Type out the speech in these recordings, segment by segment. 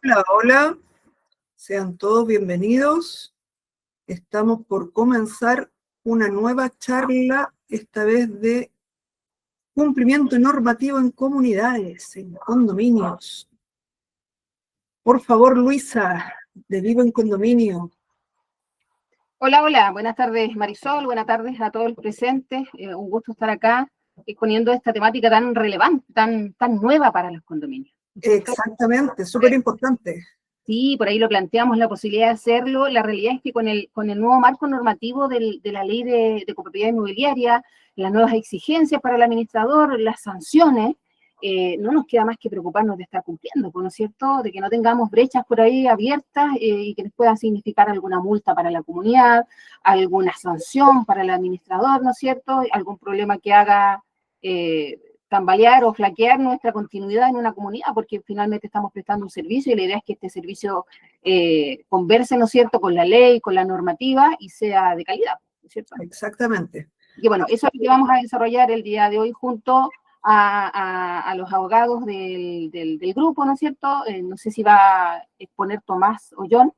Hola, hola, sean todos bienvenidos. Estamos por comenzar una nueva charla, esta vez de cumplimiento normativo en comunidades, en condominios. Por favor, Luisa, de Vivo en Condominio. Hola, hola, buenas tardes Marisol, buenas tardes a todos los presentes. Un gusto estar acá exponiendo esta temática tan relevante, tan nueva para los condominios. Exactamente, súper importante. Sí, por ahí lo planteamos, la posibilidad de hacerlo. La realidad es que con el nuevo marco normativo de la ley de copropiedad inmobiliaria, las nuevas exigencias para el administrador, las sanciones, no nos queda más que preocuparnos de estar cumpliendo, ¿no es cierto? De que no tengamos brechas por ahí abiertas y que les pueda significar alguna multa para la comunidad, alguna sanción para el administrador, ¿no es cierto? Algún problema que haga tambalear o flaquear nuestra continuidad en una comunidad, porque finalmente estamos prestando un servicio y la idea es que este servicio converse, ¿no es cierto?, con la ley, con la normativa y sea de calidad, ¿no es cierto? Exactamente. Y bueno, eso es lo que vamos a desarrollar el día de hoy junto a los abogados del grupo, ¿no es cierto? No sé si va a exponer Tomás o John.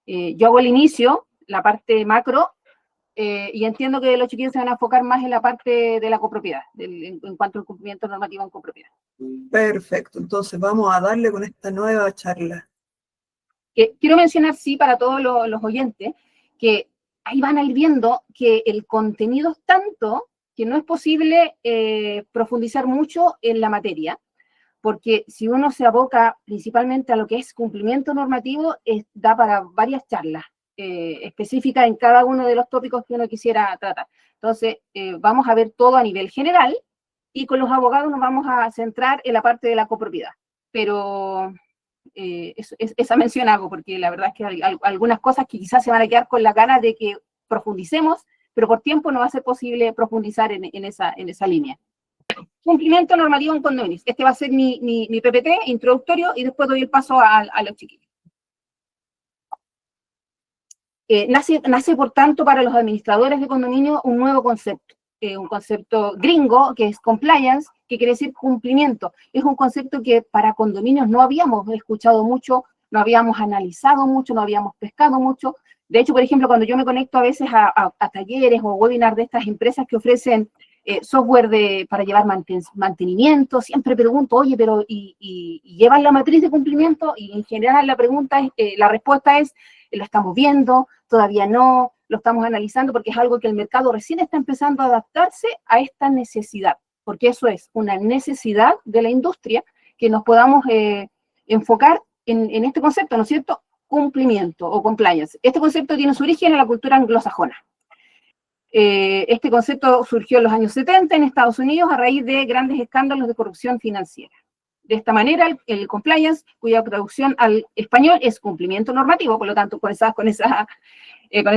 Yo hago el inicio, la parte macro, y entiendo que los chiquillos se van a enfocar más en la parte de la copropiedad, en cuanto al cumplimiento normativo en copropiedad. Perfecto, entonces vamos a darle con esta nueva charla. Quiero mencionar, sí, para todos los oyentes, que ahí van a ir viendo que el contenido es tanto que no es posible profundizar mucho en la materia, porque si uno se aboca principalmente a lo que es cumplimiento normativo, da para varias charlas específicas en cada uno de los tópicos que uno quisiera tratar. Entonces, vamos a ver todo a nivel general y con los abogados nos vamos a centrar en la parte de la copropiedad. Pero esa mención hago, porque la verdad es que hay algunas cosas que quizás se van a quedar con la gana de que profundicemos, pero por tiempo no va a ser posible profundizar en esa línea. Cumplimiento normativo en condominios. Este va a ser mi PPT introductorio y después doy el paso a los chiquillos. Nace, por tanto, para los administradores de condominio un nuevo concepto, un concepto gringo, que es compliance, que quiere decir cumplimiento. Es un concepto que para condominios no habíamos escuchado mucho, no habíamos analizado mucho, no habíamos pescado mucho. De hecho, por ejemplo, cuando yo me conecto a veces a talleres o webinars de estas empresas que ofrecen software para llevar mantenimiento, siempre pregunto, oye, pero ¿y llevan la matriz de cumplimiento? Y en general la respuesta es, lo estamos viendo, todavía no, lo estamos analizando porque es algo que el mercado recién está empezando a adaptarse a esta necesidad, porque eso es una necesidad de la industria, que nos podamos enfocar en este concepto, ¿no es cierto? Cumplimiento o compliance. Este concepto tiene su origen en la cultura anglosajona. Este concepto surgió en los años 70 en Estados Unidos a raíz de grandes escándalos de corrupción financiera. De esta manera, el compliance, cuya traducción al español es cumplimiento normativo, por lo tanto, con ese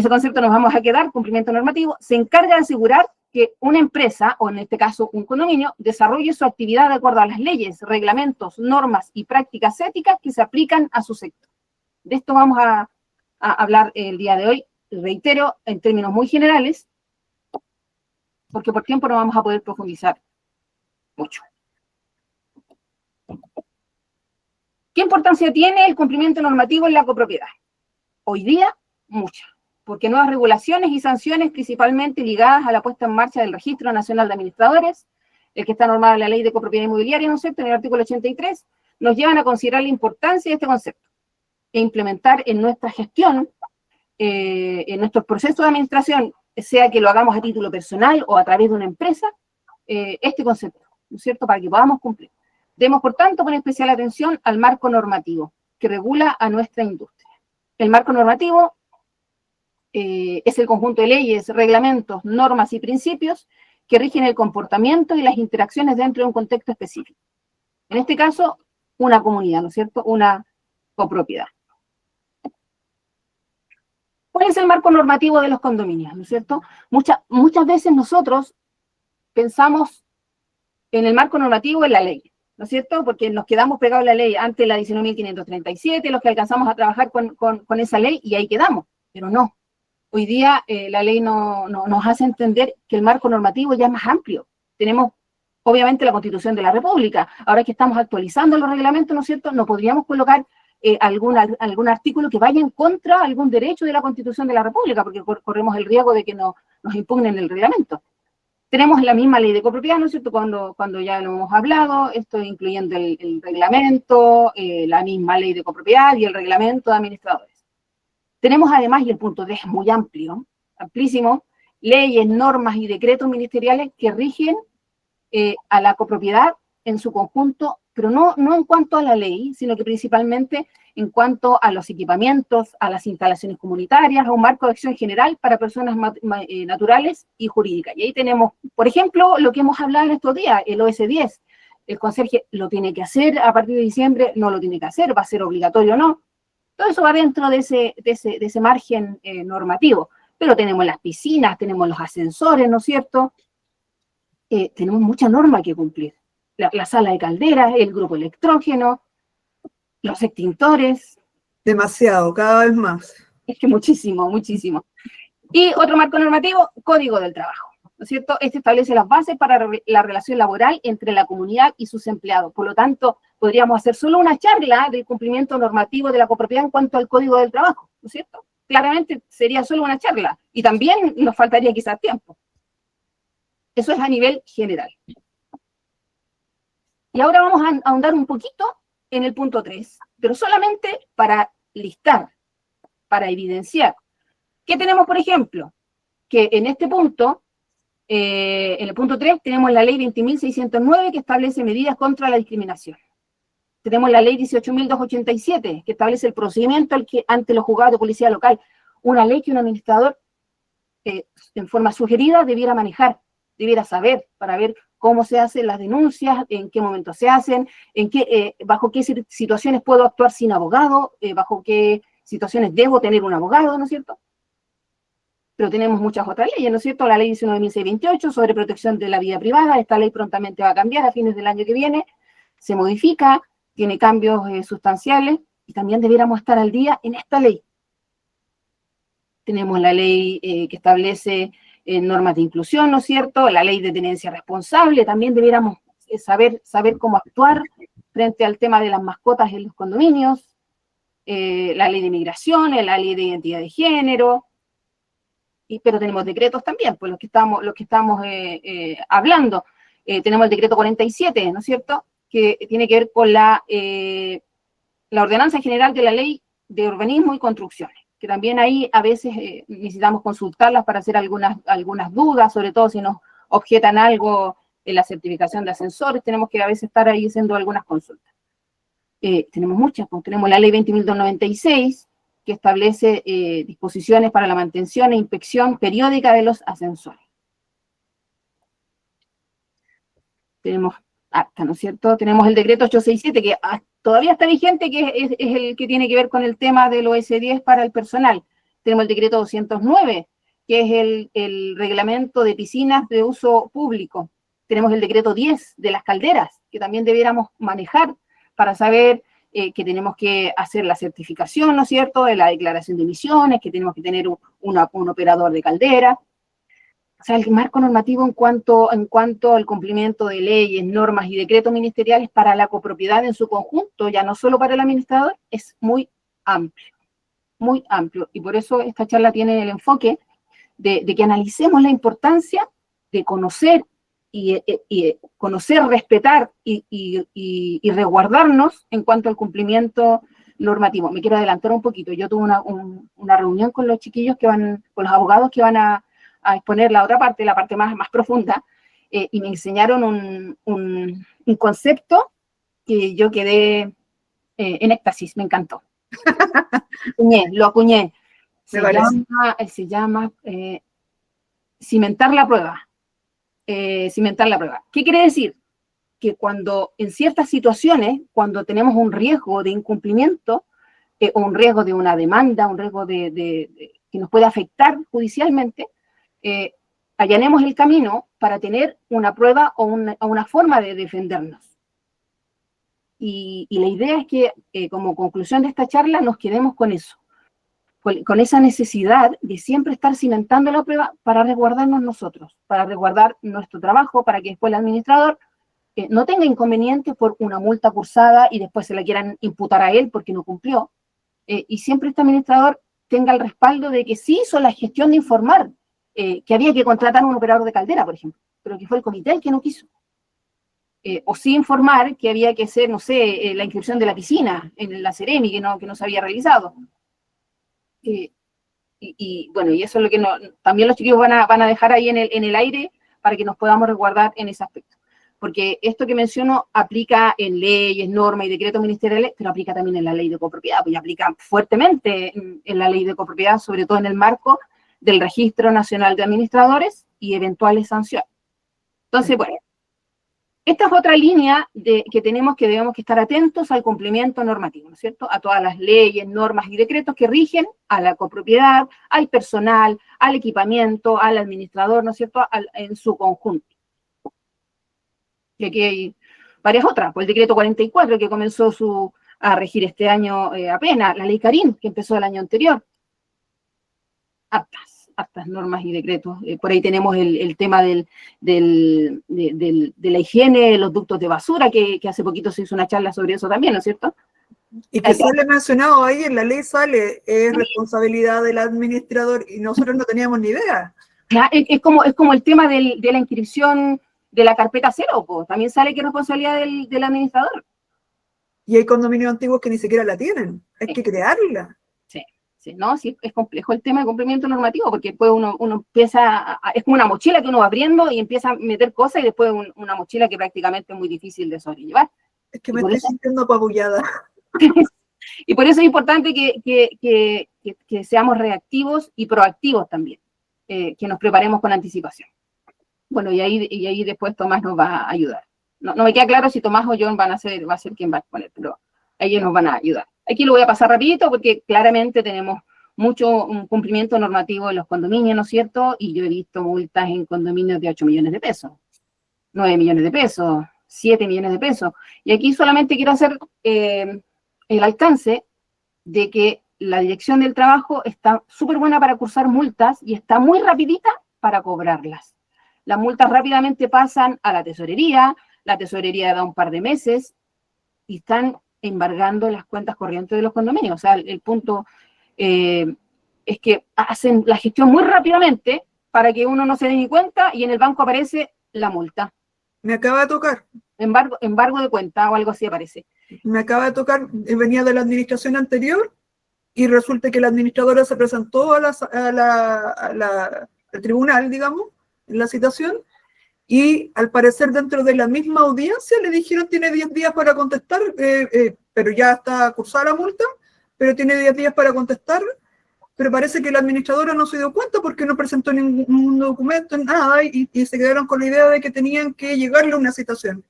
concepto nos vamos a quedar, cumplimiento normativo, se encarga de asegurar que una empresa, o en este caso un condominio, desarrolle su actividad de acuerdo a las leyes, reglamentos, normas y prácticas éticas que se aplican a su sector. De esto vamos a hablar el día de hoy, reitero, en términos muy generales, porque por tiempo no vamos a poder profundizar mucho. ¿Qué importancia tiene el cumplimiento normativo en la copropiedad? Hoy día, mucha, porque nuevas regulaciones y sanciones, principalmente ligadas a la puesta en marcha del Registro Nacional de Administradores, el que está normado en la Ley de Copropiedad Inmobiliaria, ¿no es cierto?, en el artículo 83, nos llevan a considerar la importancia de este concepto e implementar en nuestra gestión, en nuestros procesos de administración, sea que lo hagamos a título personal o a través de una empresa, este concepto, ¿no es cierto?, para que podamos cumplir. Demos, por tanto, con especial atención al marco normativo que regula a nuestra industria. El marco normativo es el conjunto de leyes, reglamentos, normas y principios que rigen el comportamiento y las interacciones dentro de un contexto específico. En este caso, una comunidad, ¿no es cierto?, una copropiedad. ¿Cuál es el marco normativo de los condominios, no es cierto? Muchas veces nosotros pensamos en el marco normativo en la ley, ¿no es cierto? Porque nos quedamos pegados a la ley antes de la 19.537, los que alcanzamos a trabajar con esa ley, y ahí quedamos, pero no. Hoy día la ley nos hace entender que el marco normativo ya es más amplio. Tenemos, obviamente, la Constitución de la República. Ahora que estamos actualizando los reglamentos, ¿no es cierto?, no podríamos colocar algún artículo que vaya en contra de algún derecho de la Constitución de la República, porque corremos el riesgo de que nos impugnen el reglamento. Tenemos la misma ley de copropiedad, ¿no es cierto?, cuando ya lo hemos hablado, esto incluyendo el reglamento, la misma ley de copropiedad y el reglamento de administradores. Tenemos además, y el punto 3 es muy amplio, amplísimo, leyes, normas y decretos ministeriales que rigen a la copropiedad en su conjunto, pero no en cuanto a la ley, sino que principalmente en cuanto a los equipamientos, a las instalaciones comunitarias, a un marco de acción general para personas naturales y jurídicas. Y ahí tenemos, por ejemplo, lo que hemos hablado en estos días, el OS10. El conserje lo tiene que hacer a partir de diciembre, no lo tiene que hacer, va a ser obligatorio o no. Todo eso va dentro de ese margen normativo. Pero tenemos las piscinas, tenemos los ascensores, ¿no es cierto? Tenemos mucha norma que cumplir. La sala de calderas, el grupo electrógeno, los extintores. Demasiado, cada vez más. Es que muchísimo, muchísimo. Y otro marco normativo, Código del Trabajo, ¿no es cierto? Este establece las bases para la relación laboral entre la comunidad y sus empleados. Por lo tanto, podríamos hacer solo una charla del cumplimiento normativo de la copropiedad en cuanto al Código del Trabajo, ¿no es cierto? Claramente sería solo una charla. Y también nos faltaría quizás tiempo. Eso es a nivel general. Y ahora vamos a ahondar un poquito en el punto 3, pero solamente para listar, para evidenciar. ¿Qué tenemos, por ejemplo? Que en este punto, en el punto 3, tenemos la ley 20.609 que establece medidas contra la discriminación. Tenemos la ley 18.287 que establece el procedimiento ante los juzgados de policía local. Una ley que un administrador, en forma sugerida, debiera manejar, debiera saber, para ver cómo se hacen las denuncias, en qué momento se hacen, bajo qué situaciones puedo actuar sin abogado, bajo qué situaciones debo tener un abogado, ¿no es cierto? Pero tenemos muchas otras leyes, ¿no es cierto? La ley 19.628 sobre protección de la vida privada, esta ley prontamente va a cambiar a fines del año que viene, se modifica, tiene cambios sustanciales, y también debiéramos estar al día en esta ley. Tenemos la ley que establece normas de inclusión, ¿no es cierto? La ley de tenencia responsable, también debiéramos saber cómo actuar frente al tema de las mascotas en los condominios, la ley de migración, la ley de identidad de género, pero tenemos decretos también, pues los que estamos hablando. Tenemos el decreto 47, ¿no es cierto?, que tiene que ver con la ordenanza general de la ley de urbanismo y construcciones, que también ahí a veces necesitamos consultarlas para hacer algunas dudas, sobre todo si nos objetan algo en la certificación de ascensores, tenemos que a veces estar ahí haciendo algunas consultas. Tenemos muchas, pues tenemos la ley 20.296, que establece disposiciones para la mantención e inspección periódica de los ascensores. Tenemos acta, ¿no es cierto? Tenemos el decreto 867, que todavía está vigente, que es el que tiene que ver con el tema del OS10 para el personal. Tenemos el decreto 209, que es el reglamento de piscinas de uso público. Tenemos el decreto 10 de las calderas, que también debiéramos manejar para saber que tenemos que hacer la certificación, ¿no es cierto?, de la declaración de emisiones, que tenemos que tener un operador de caldera. O sea, el marco normativo en cuanto al cumplimiento de leyes, normas y decretos ministeriales para la copropiedad en su conjunto, ya no solo para el administrador, es muy amplio, muy amplio. Y por eso esta charla tiene el enfoque de que analicemos la importancia de conocer respetar y resguardarnos en cuanto al cumplimiento normativo. Me quiero adelantar un poquito. Yo tuve una reunión con los chiquillos con los abogados que van a exponer la otra parte, la parte más profunda, y me enseñaron un concepto que yo quedé en éxtasis, me encantó. Lo acuñé. Se llama cimentar la prueba. Cimentar la prueba. ¿Qué quiere decir? Que cuando en ciertas situaciones, cuando tenemos un riesgo de incumplimiento, o un riesgo de una demanda, un riesgo que nos puede afectar judicialmente, allanemos el camino para tener una prueba o una forma de defendernos. Y la idea es que, como conclusión de esta charla, nos quedemos con eso, con esa necesidad de siempre estar cimentando la prueba para resguardarnos nosotros, para resguardar nuestro trabajo, para que después el administrador no tenga inconvenientes por una multa cursada y después se la quieran imputar a él porque no cumplió. Y siempre este administrador tenga el respaldo de que sí hizo la gestión de informar que había que contratar a un operador de caldera, por ejemplo, pero que fue el comité el que no quiso. O sí informar que había que hacer, no sé, la inscripción de la piscina en la Ceremi que no se había realizado. Bueno, y eso es lo que también los chiquillos van a dejar ahí en el aire para que nos podamos resguardar en ese aspecto. Porque esto que menciono aplica en leyes, normas y decretos ministeriales, pero aplica también en la ley de copropiedad, pues aplica fuertemente en la ley de copropiedad, sobre todo en el marco del Registro Nacional de Administradores y eventuales sanciones. Entonces, bueno, esta es otra línea que debemos que estar atentos al cumplimiento normativo, ¿no es cierto? A todas las leyes, normas y decretos que rigen a la copropiedad, al personal, al equipamiento, al administrador, ¿no es cierto? En su conjunto. Y aquí hay varias otras, pues el decreto 44 que comenzó a regir este año apenas, la ley Karim que empezó el año anterior, hartas normas y decretos. Por ahí tenemos el tema de la higiene, de los ductos de basura, que hace poquito se hizo una charla sobre eso también, ¿no es cierto? Y que sale mencionado ahí, en la ley sale, es responsabilidad del administrador, y nosotros no teníamos ni idea. Claro, es como el tema de la inscripción de la carpeta cero, pues, también sale que es responsabilidad del administrador. Y hay condominios antiguos que ni siquiera la tienen, hay que crearla. Sí, ¿no? Sí, es complejo el tema de cumplimiento normativo, porque después uno empieza, es como una mochila que uno va abriendo y empieza a meter cosas, y después una mochila que prácticamente es muy difícil de sobrellevar. Es que me estoy sintiendo apabullada. Y por eso es importante que seamos reactivos y proactivos también, que nos preparemos con anticipación. Bueno, y ahí después Tomás nos va a ayudar. No me queda claro si Tomás o John va a ser quien va a exponer, pero ellos nos van a ayudar. Aquí lo voy a pasar rapidito porque claramente tenemos mucho cumplimiento normativo en los condominios, ¿no es cierto? Y yo he visto multas en condominios de 8 millones de pesos, 9 millones de pesos, 7 millones de pesos. Y aquí solamente quiero hacer el alcance de que la Dirección del Trabajo está súper buena para cursar multas y está muy rapidita para cobrarlas. Las multas rápidamente pasan a la tesorería da un par de meses y están embargando las cuentas corrientes de los condominios. O sea, el punto es que hacen la gestión muy rápidamente para que uno no se dé ni cuenta y en el banco aparece la multa. Me acaba de tocar. Embargo de cuenta o algo así aparece. Me acaba de tocar, venía de la administración anterior y resulta que la administradora se presentó al tribunal, digamos, en la citación, y al parecer dentro de la misma audiencia le dijeron tiene 10 días para contestar, pero ya está cursada la multa, pero tiene 10 días para contestar, pero parece que la administradora no se dio cuenta porque no presentó ningún documento, nada, y se quedaron con la idea de que tenían que llegarle una citación.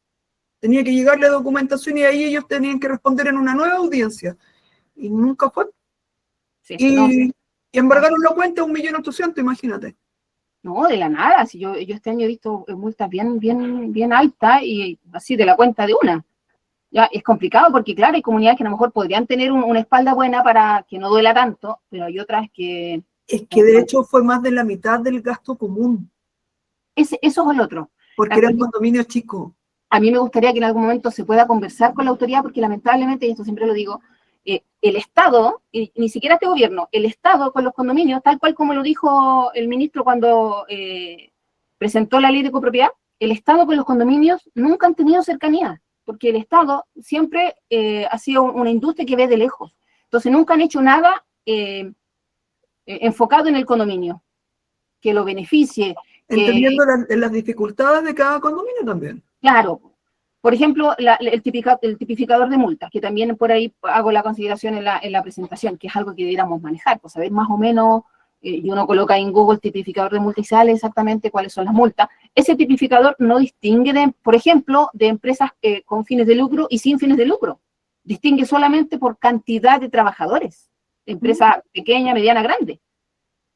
Tenía que llegarle documentación y ahí ellos tenían que responder en una nueva audiencia. Y nunca fue. Sí, y embargaron la cuenta 1.800.000, imagínate. No, de la nada. Si yo este año he visto multas bien altas y así de la cuenta de una. Ya es complicado porque, claro, hay comunidades que a lo mejor podrían tener una espalda buena para que no duela tanto, pero hay otras que... Es que de hecho fue más de la mitad del gasto común. Eso es el otro. Porque eran condominios chicos. A mí me gustaría que en algún momento se pueda conversar con la autoridad, porque lamentablemente, y esto siempre lo digo, el Estado, y ni siquiera este gobierno, el Estado con los condominios, tal cual como lo dijo el ministro cuando presentó la ley de copropiedad, el Estado con los condominios nunca han tenido cercanía, porque el Estado siempre ha sido una industria que ve de lejos. Entonces nunca han hecho nada enfocado en el condominio, que lo beneficie. Entendiendo las dificultades de cada condominio también. Claro. Por ejemplo, el tipificador de multas, que también por ahí hago la consideración en la presentación, que es algo que deberíamos manejar, pues saber más o menos, y uno coloca en Google tipificador de multas y sale exactamente cuáles son las multas. Ese tipificador no distingue, por ejemplo, de empresas con fines de lucro y sin fines de lucro. Distingue solamente por cantidad de trabajadores, empresa pequeña, mediana, grande.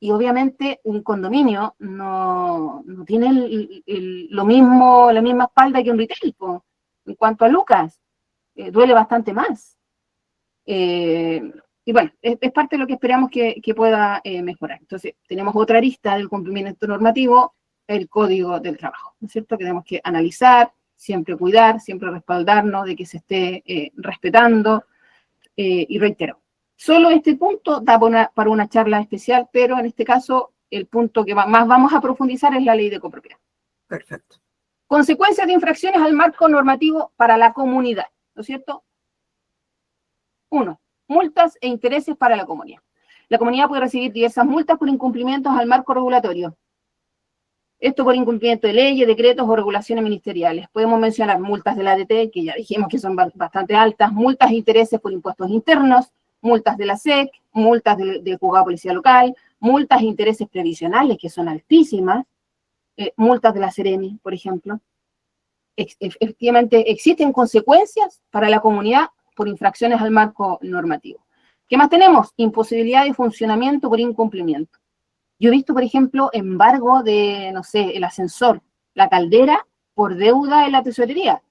Y obviamente un condominio no tiene la misma espalda que un retail, pues. En cuanto a lucas, duele bastante más. Y bueno, es parte de lo que esperamos que pueda mejorar. Entonces, tenemos otra arista del cumplimiento normativo, el Código del Trabajo, ¿no es cierto? Que tenemos que analizar, siempre cuidar, siempre respaldarnos de que se esté respetando, y reitero, solo este punto da para una charla especial, pero en este caso el punto que más vamos a profundizar es la ley de copropiedad. Perfecto. Consecuencias de infracciones al marco normativo para la comunidad, ¿no es cierto? 1. Multas e intereses para la comunidad. La comunidad puede recibir diversas multas por incumplimientos al marco regulatorio. Esto por incumplimiento de leyes, decretos o regulaciones ministeriales. Podemos mencionar multas de la ADT, que ya dijimos que son bastante altas, multas e intereses por impuestos internos, multas de la SEC, multas del juzgado de policía local, multas e intereses previsionales, que son altísimas, multas de la Seremi, por ejemplo. Efectivamente, existen consecuencias para la comunidad por infracciones al marco normativo. ¿Qué más tenemos? Imposibilidad de funcionamiento por incumplimiento. Yo he visto, por ejemplo, embargo de, no sé, el ascensor, la caldera, por deuda en la tesorería,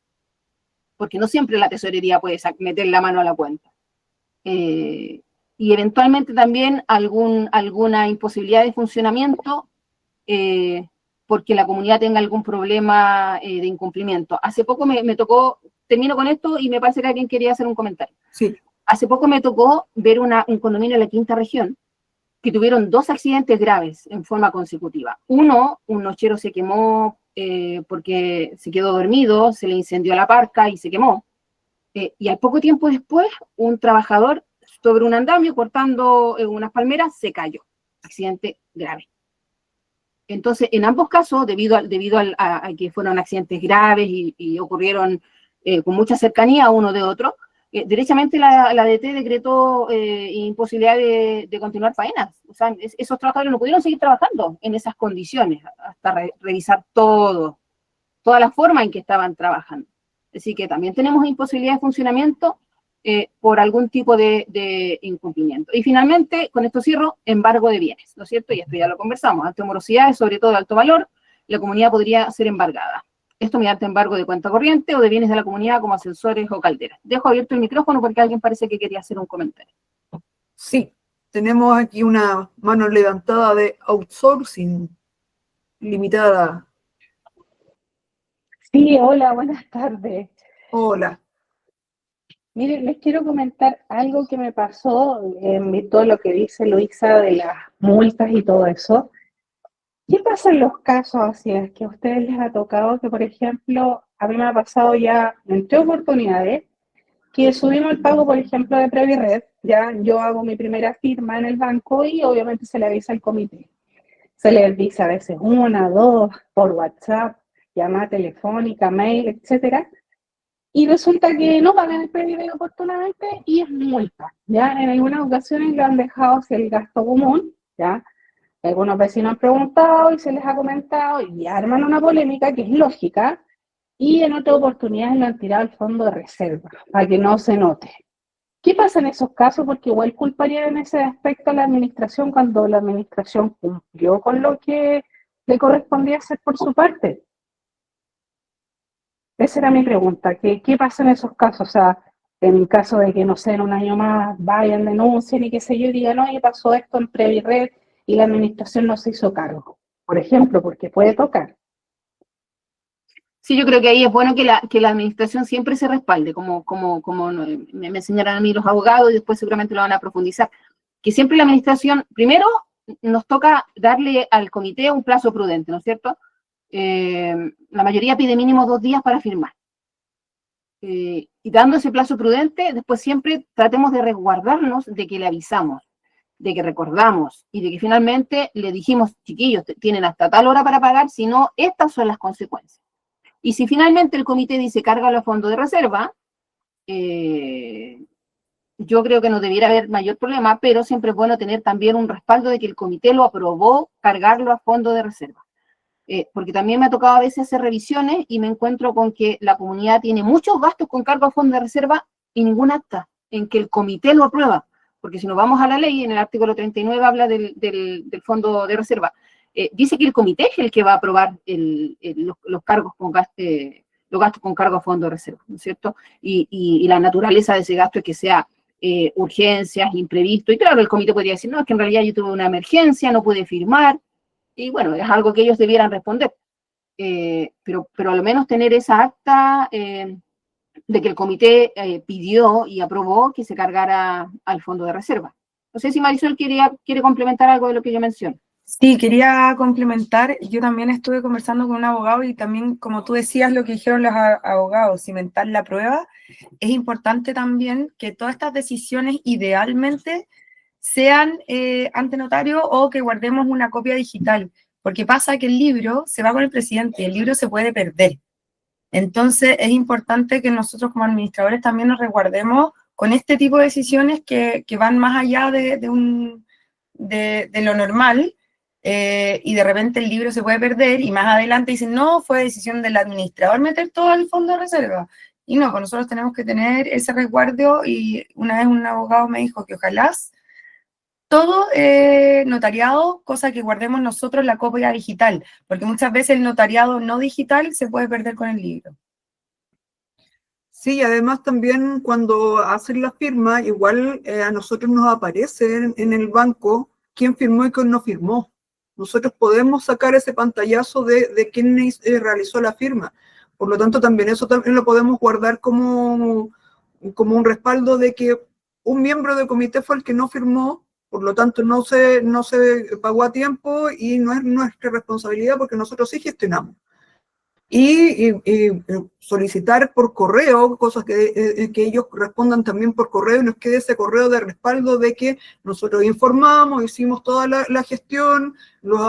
porque no siempre la tesorería puede meter la mano a la cuenta. Y eventualmente también alguna imposibilidad de funcionamiento porque la comunidad tenga algún problema de incumplimiento. Hace poco me tocó, termino con esto y me parece que alguien quería hacer un comentario. Sí. Hace poco me tocó ver un condominio en la quinta región que tuvieron 2 accidentes graves en forma consecutiva. Uno, un nochero se quemó porque se quedó dormido, se le incendió la parca y se quemó. Y al poco tiempo después, un trabajador sobre un andamio cortando unas palmeras se cayó. Accidente grave. Entonces, en ambos casos, debido a que fueron accidentes graves y ocurrieron con mucha cercanía uno de otro, derechamente la DT decretó imposibilidad de continuar faenas. O sea, esos trabajadores no pudieron seguir trabajando en esas condiciones, hasta revisar toda la forma en que estaban trabajando. Así que también tenemos imposibilidad de funcionamiento por algún tipo de incumplimiento. Y finalmente, con esto cierro, embargo de bienes, ¿no es cierto? Y esto ya lo conversamos. Ante morosidades, sobre todo de alto valor, la comunidad podría ser embargada. Esto mediante embargo de cuenta corriente o de bienes de la comunidad como ascensores o calderas. Dejo abierto el micrófono porque alguien parece que quería hacer un comentario. Sí, tenemos aquí una mano levantada de outsourcing limitada. Sí, hola, buenas tardes. Hola. Miren, les quiero comentar algo que me pasó en todo lo que dice Luisa de las multas y todo eso. ¿Qué pasa en los casos así? Es que a ustedes les ha tocado que, por ejemplo, a mí me ha pasado ya en 3 oportunidades que subimos el pago, por ejemplo, de Previred, ya yo hago mi primera firma en el banco y obviamente se le avisa al comité. Se le avisa a veces 1, 2, por WhatsApp, llamada telefónica, mail, etcétera. Y resulta que no pagan el Previred oportunamente y es multa, ¿ya? En algunas ocasiones lo han dejado hacia el gasto común, ¿ya? Algunos vecinos han preguntado y se les ha comentado y arman una polémica que es lógica y en otras oportunidades lo han tirado al fondo de reserva para que no se note. ¿Qué pasa en esos casos? Porque igual culparía en ese aspecto a la administración cuando la administración cumplió con lo que le correspondía hacer por su parte. Esa era mi pregunta. ¿Qué pasa en esos casos? O sea, en caso de que, no sé, en un año más vayan, denuncien y qué sé yo, y digan, oye, pasó esto en Previred y la administración no se hizo cargo. Por ejemplo, porque puede tocar. Sí, yo creo que ahí es bueno que la administración siempre se respalde, como me enseñaron a mí los abogados y después seguramente lo van a profundizar. Que siempre la administración, primero nos toca darle al comité un plazo prudente, ¿no es cierto? La mayoría pide mínimo 2 días para firmar. Y dando ese plazo prudente, después siempre tratemos de resguardarnos de que le avisamos, de que recordamos y de que finalmente le dijimos, chiquillos, tienen hasta tal hora para pagar, si no, estas son las consecuencias. Y si finalmente el comité dice cárgalo a fondo de reserva, yo creo que no debiera haber mayor problema, pero siempre es bueno tener también un respaldo de que el comité lo aprobó cargarlo a fondo de reserva. Porque también me ha tocado a veces hacer revisiones y me encuentro con que la comunidad tiene muchos gastos con cargo a fondo de reserva y ningún acta en que el comité lo aprueba. Porque si nos vamos a la ley, en el artículo 39 habla del fondo de reserva. Dice que el comité es el que va a aprobar los cargos con los gastos con cargo a fondo de reserva, ¿no es cierto? Y la naturaleza de ese gasto es que sea urgencias, imprevisto. Y claro, el comité podría decir, no, es que en realidad yo tuve una emergencia, no pude firmar. Y bueno, es algo que ellos debieran responder. pero a lo menos tener esa acta de que el comité pidió y aprobó que se cargara al fondo de reserva. No sé si Marisol quiere complementar algo de lo que yo menciono. Sí, quería complementar. Yo también estuve conversando con un abogado y también, como tú decías, lo que dijeron los abogados, cimentar la prueba. Es importante también que todas estas decisiones idealmente sean ante notario o que guardemos una copia digital, porque pasa que el libro se va con el presidente y el libro se puede perder. Entonces es importante que nosotros como administradores también nos resguardemos con este tipo de decisiones que van más allá de lo normal, y de repente el libro se puede perder y más adelante dicen, no, fue decisión del administrador meter todo al fondo de reserva. Y no, pues nosotros tenemos que tener ese resguardo y una vez un abogado me dijo que ojalá todo notariado, cosa que guardemos nosotros la copia digital, porque muchas veces el notariado no digital se puede perder con el libro. Sí, además también cuando hacen la firma, igual a nosotros nos aparece en el banco quién firmó y quién no firmó. Nosotros podemos sacar ese pantallazo de quién realizó la firma. Por lo tanto, también eso también lo podemos guardar como un respaldo de que un miembro del comité fue el que no firmó, por lo tanto no se pagó a tiempo y no es nuestra responsabilidad porque nosotros sí gestionamos. Y solicitar por correo, cosas que ellos respondan también por correo y nos quede ese correo de respaldo de que nosotros informamos, hicimos toda la gestión, los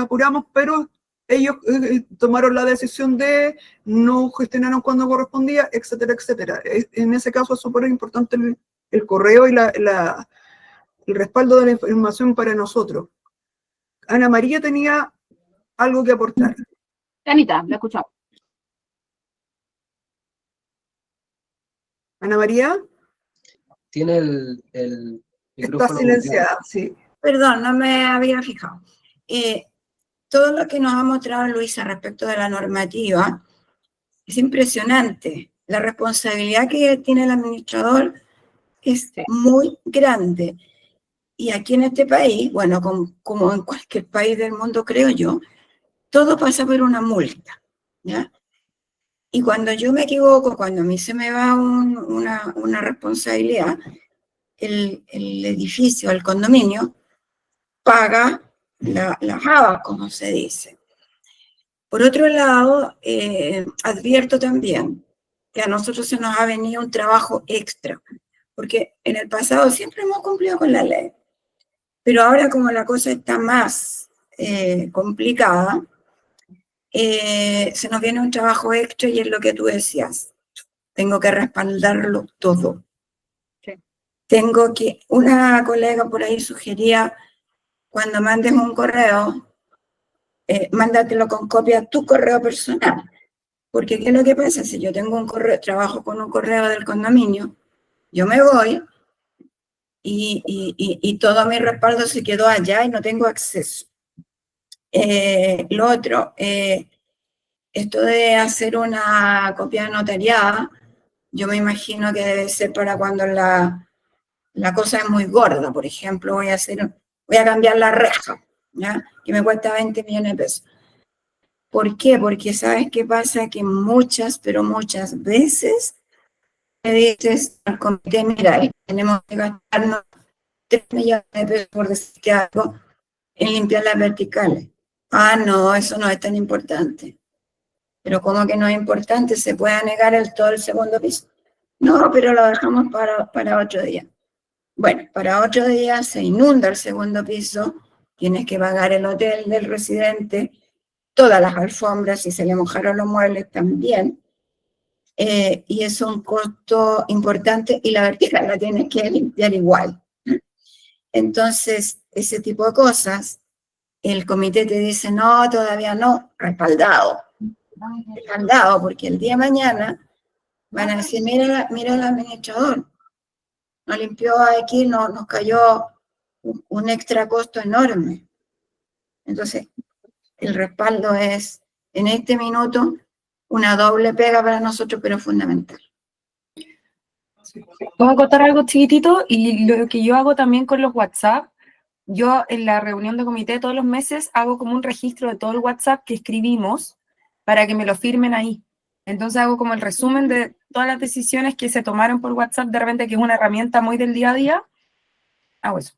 apuramos, pero ellos tomaron la decisión de no gestionaron cuando correspondía, etcétera, etcétera. En ese caso es súper importante el correo y el respaldo de la información para nosotros. Ana María tenía algo que aportar. Anita, la escuchamos. Ana María. Tiene el micrófono. Está silenciada, sí. Perdón, no me había fijado. Todo lo que nos ha mostrado Luisa respecto de la normativa es impresionante. La responsabilidad que tiene el administrador es muy grande. Y aquí en este país, bueno, como en cualquier país del mundo, creo yo, todo pasa por una multa, ¿ya? Y cuando yo me equivoco, cuando a mí se me va una responsabilidad, el edificio, el condominio, paga las habas, como se dice. Por otro lado, advierto también que a nosotros se nos ha venido un trabajo extra, porque en el pasado siempre hemos cumplido con la ley, pero ahora como la cosa está más complicada, se nos viene un trabajo extra y es lo que tú decías. Tengo que respaldarlo todo. Sí. Una colega por ahí sugería, cuando mandes un correo, mándatelo con copia a tu correo personal. Porque ¿qué es lo que pasa? Si yo tengo un correo, trabajo con un correo del condominio, yo me voy y todo mi respaldo se quedó allá y no tengo acceso. Lo otro, esto de hacer una copia notariada, yo me imagino que debe ser para cuando la cosa es muy gorda. Por ejemplo, voy a cambiar la reja, ¿ya? Que me cuesta 20 millones de pesos. ¿Por qué? Porque ¿sabes qué pasa? Que pero muchas veces me dices al comité, mira, tenemos que gastarnos 3 millones de pesos por decirte algo en limpiar las verticales. Ah, no, eso no es tan importante. Pero ¿cómo que no es importante? ¿Se puede negar todo el segundo piso? No, pero lo dejamos para otro día. Bueno, para otro día se inunda el segundo piso, tienes que pagar el hotel del residente, todas las alfombras, si se le mojaron los muebles también, y es un costo importante y la vertical la tienes que limpiar igual. Entonces, ese tipo de cosas, el comité te dice, no, todavía no, respaldado, porque el día de mañana van a decir, mira el administrador, nos limpió aquí, nos cayó un extra costo enorme. Entonces, el respaldo es, en este minuto, una doble pega para nosotros, pero fundamental. Voy a contar algo chiquitito y lo que yo hago también con los WhatsApp. Yo en la reunión de comité todos los meses hago como un registro de todo el WhatsApp que escribimos para que me lo firmen ahí. Entonces hago como el resumen de todas las decisiones que se tomaron por WhatsApp, de repente, que es una herramienta muy del día a día. Hago eso.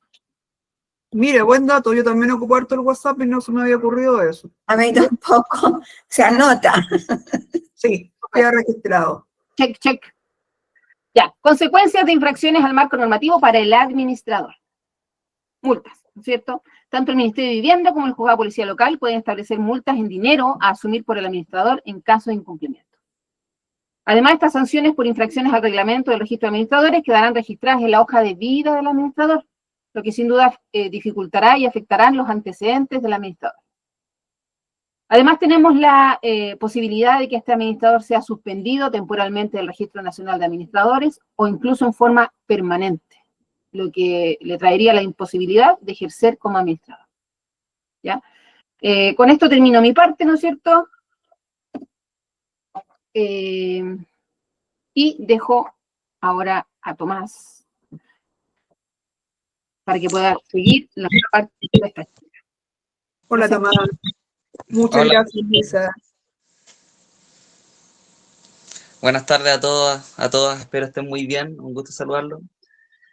Mire, buen dato, yo también ocupo harto el WhatsApp y no se me había ocurrido eso. A mí tampoco se anota. Sí, queda registrado. Check, check. Ya, consecuencias de infracciones al marco normativo para el administrador. Multas, ¿no es cierto? Tanto el Ministerio de Vivienda como el Juzgado de Policía Local pueden establecer multas en dinero a asumir por el administrador en caso de incumplimiento. Además, estas sanciones por infracciones al reglamento del registro de administradores quedarán registradas en la hoja de vida del administrador, lo que sin duda dificultará y afectará los antecedentes del administrador. Además, tenemos la posibilidad de que este administrador sea suspendido temporalmente del Registro Nacional de Administradores o incluso en forma permanente, lo que le traería la imposibilidad de ejercer como administrador. ¿Ya? Con esto termino mi parte, ¿no es cierto? Y dejo ahora a Tomás para que pueda seguir la otra parte de esta charla. Hola, Tamara. Muchas Hola. gracias, Lisa. Buenas tardes a todas, espero estén muy bien, un gusto saludarlos.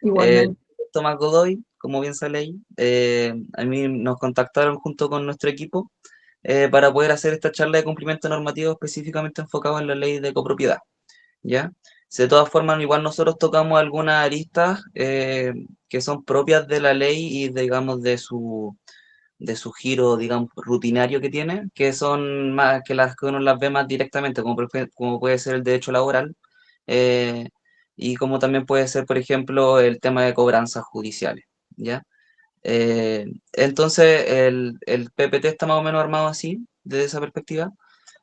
Igualmente. Tomás Godoy, como bien sale ahí, a mí nos contactaron junto con nuestro equipo para poder hacer esta charla de cumplimiento normativo específicamente enfocado en la ley de copropiedad, ¿ya? De todas formas, igual nosotros tocamos algunas aristas que son propias de la ley y, digamos, de su giro, digamos, rutinario que tiene, que son más que las que uno las ve más directamente, como puede ser el derecho laboral, y como también puede ser, por ejemplo, el tema de cobranzas judiciales, ¿ya? Entonces, el PPT está más o menos armado así, desde esa perspectiva,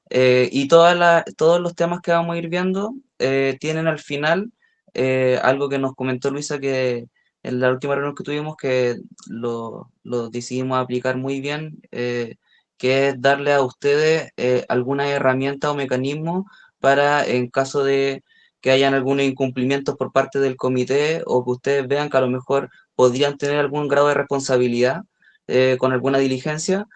y todos los temas que vamos a ir viendo tienen al final algo que nos comentó Luisa, que en la última reunión que tuvimos, que lo decidimos aplicar muy bien, que es darle a ustedes alguna herramienta o mecanismo para, en caso de que hayan algunos incumplimientos por parte del comité o que ustedes vean que a lo mejor podrían tener algún grado de responsabilidad con alguna diligencia,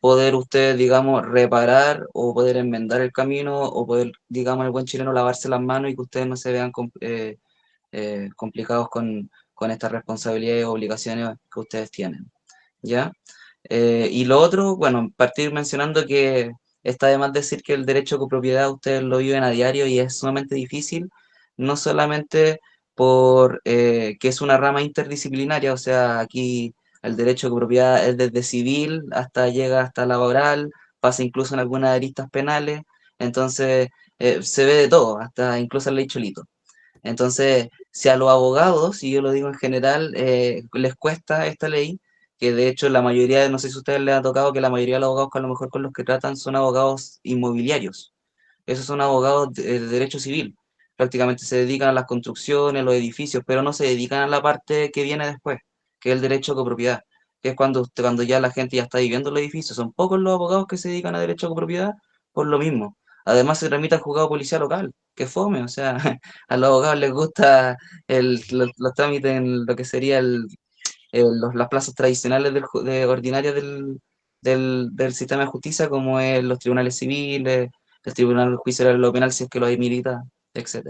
poder ustedes, digamos, reparar o poder enmendar el camino o poder, digamos, el buen chileno lavarse las manos y que ustedes no se vean complicados con estas responsabilidades y obligaciones que ustedes tienen, ¿ya? Y lo otro, bueno, partir mencionando que está de más decir que el derecho de copropiedad ustedes lo viven a diario y es sumamente difícil, no solamente por que es una rama interdisciplinaria, o sea, aquí el derecho de copropiedad es desde civil hasta llega hasta laboral, pasa incluso en algunas aristas penales, entonces se ve de todo, hasta incluso la ley Cholito. Entonces, si a los abogados, y yo lo digo en general, les cuesta esta ley, que de hecho la mayoría, no sé si a ustedes les ha tocado que la mayoría de los abogados que a lo mejor con los que tratan son abogados inmobiliarios. Esos son abogados de derecho civil. Prácticamente se dedican a las construcciones, los edificios, pero no se dedican a la parte que viene después, que es el derecho de copropiedad, que es cuando ya la gente ya está viviendo el edificio. Son pocos los abogados que se dedican a derecho de copropiedad por lo mismo. Además se tramita al juzgado de policía local, que fome, o sea, a los abogados les gusta los trámites en lo que sería las plazas tradicionales ordinarias del sistema de justicia, como es los tribunales civiles, el tribunal de juicio de lo penal, si es que lo hay milita, etc.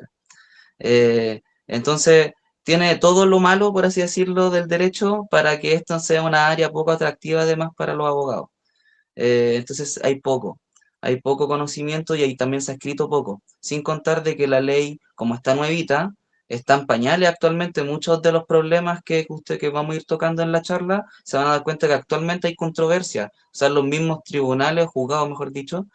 Entonces, tiene todo lo malo, por así decirlo, del derecho para que esto sea una área poco atractiva además para los abogados. Entonces, hay poco conocimiento y ahí también se ha escrito poco, sin contar de que la ley, como está nuevita, está en pañales actualmente. Muchos de los problemas que vamos a ir tocando en la charla, se van a dar cuenta que actualmente hay controversia, o sea, los mismos tribunales, juzgados, mejor dicho,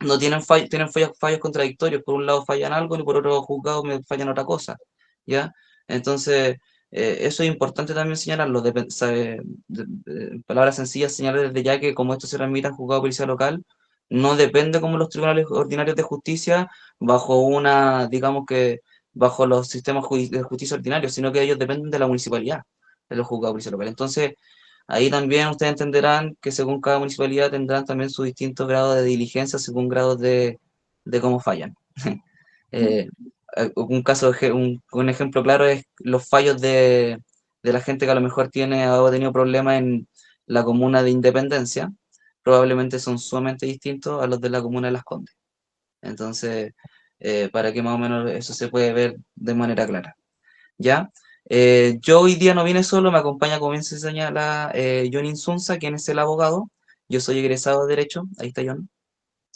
no tienen fallos contradictorios, por un lado fallan algo y por otro juzgado me fallan otra cosa, ¿ya? Entonces, eso es importante también señalarlo, en palabras sencillas, señalar desde ya que como esto se remite al juzgado de policía local, no depende como los tribunales ordinarios de justicia digamos que bajo los sistemas de justicia ordinarios, sino que ellos dependen de la municipalidad, de los juzgados de policía local. Entonces, ahí también ustedes entenderán que según cada municipalidad tendrán también sus distintos grados de diligencia según grados de cómo fallan. Un ejemplo claro es los fallos de la gente que a lo mejor ha tenido problemas en la comuna de Independencia. probablemente son sumamente distintos a los de la comuna de Las Condes. Entonces, para que más o menos eso se puede ver de manera clara. ¿Ya? Yo hoy día no vine solo, me acompaña, como bien se señala, John Insunza, quien es el abogado. Yo soy egresado de Derecho. Ahí está John.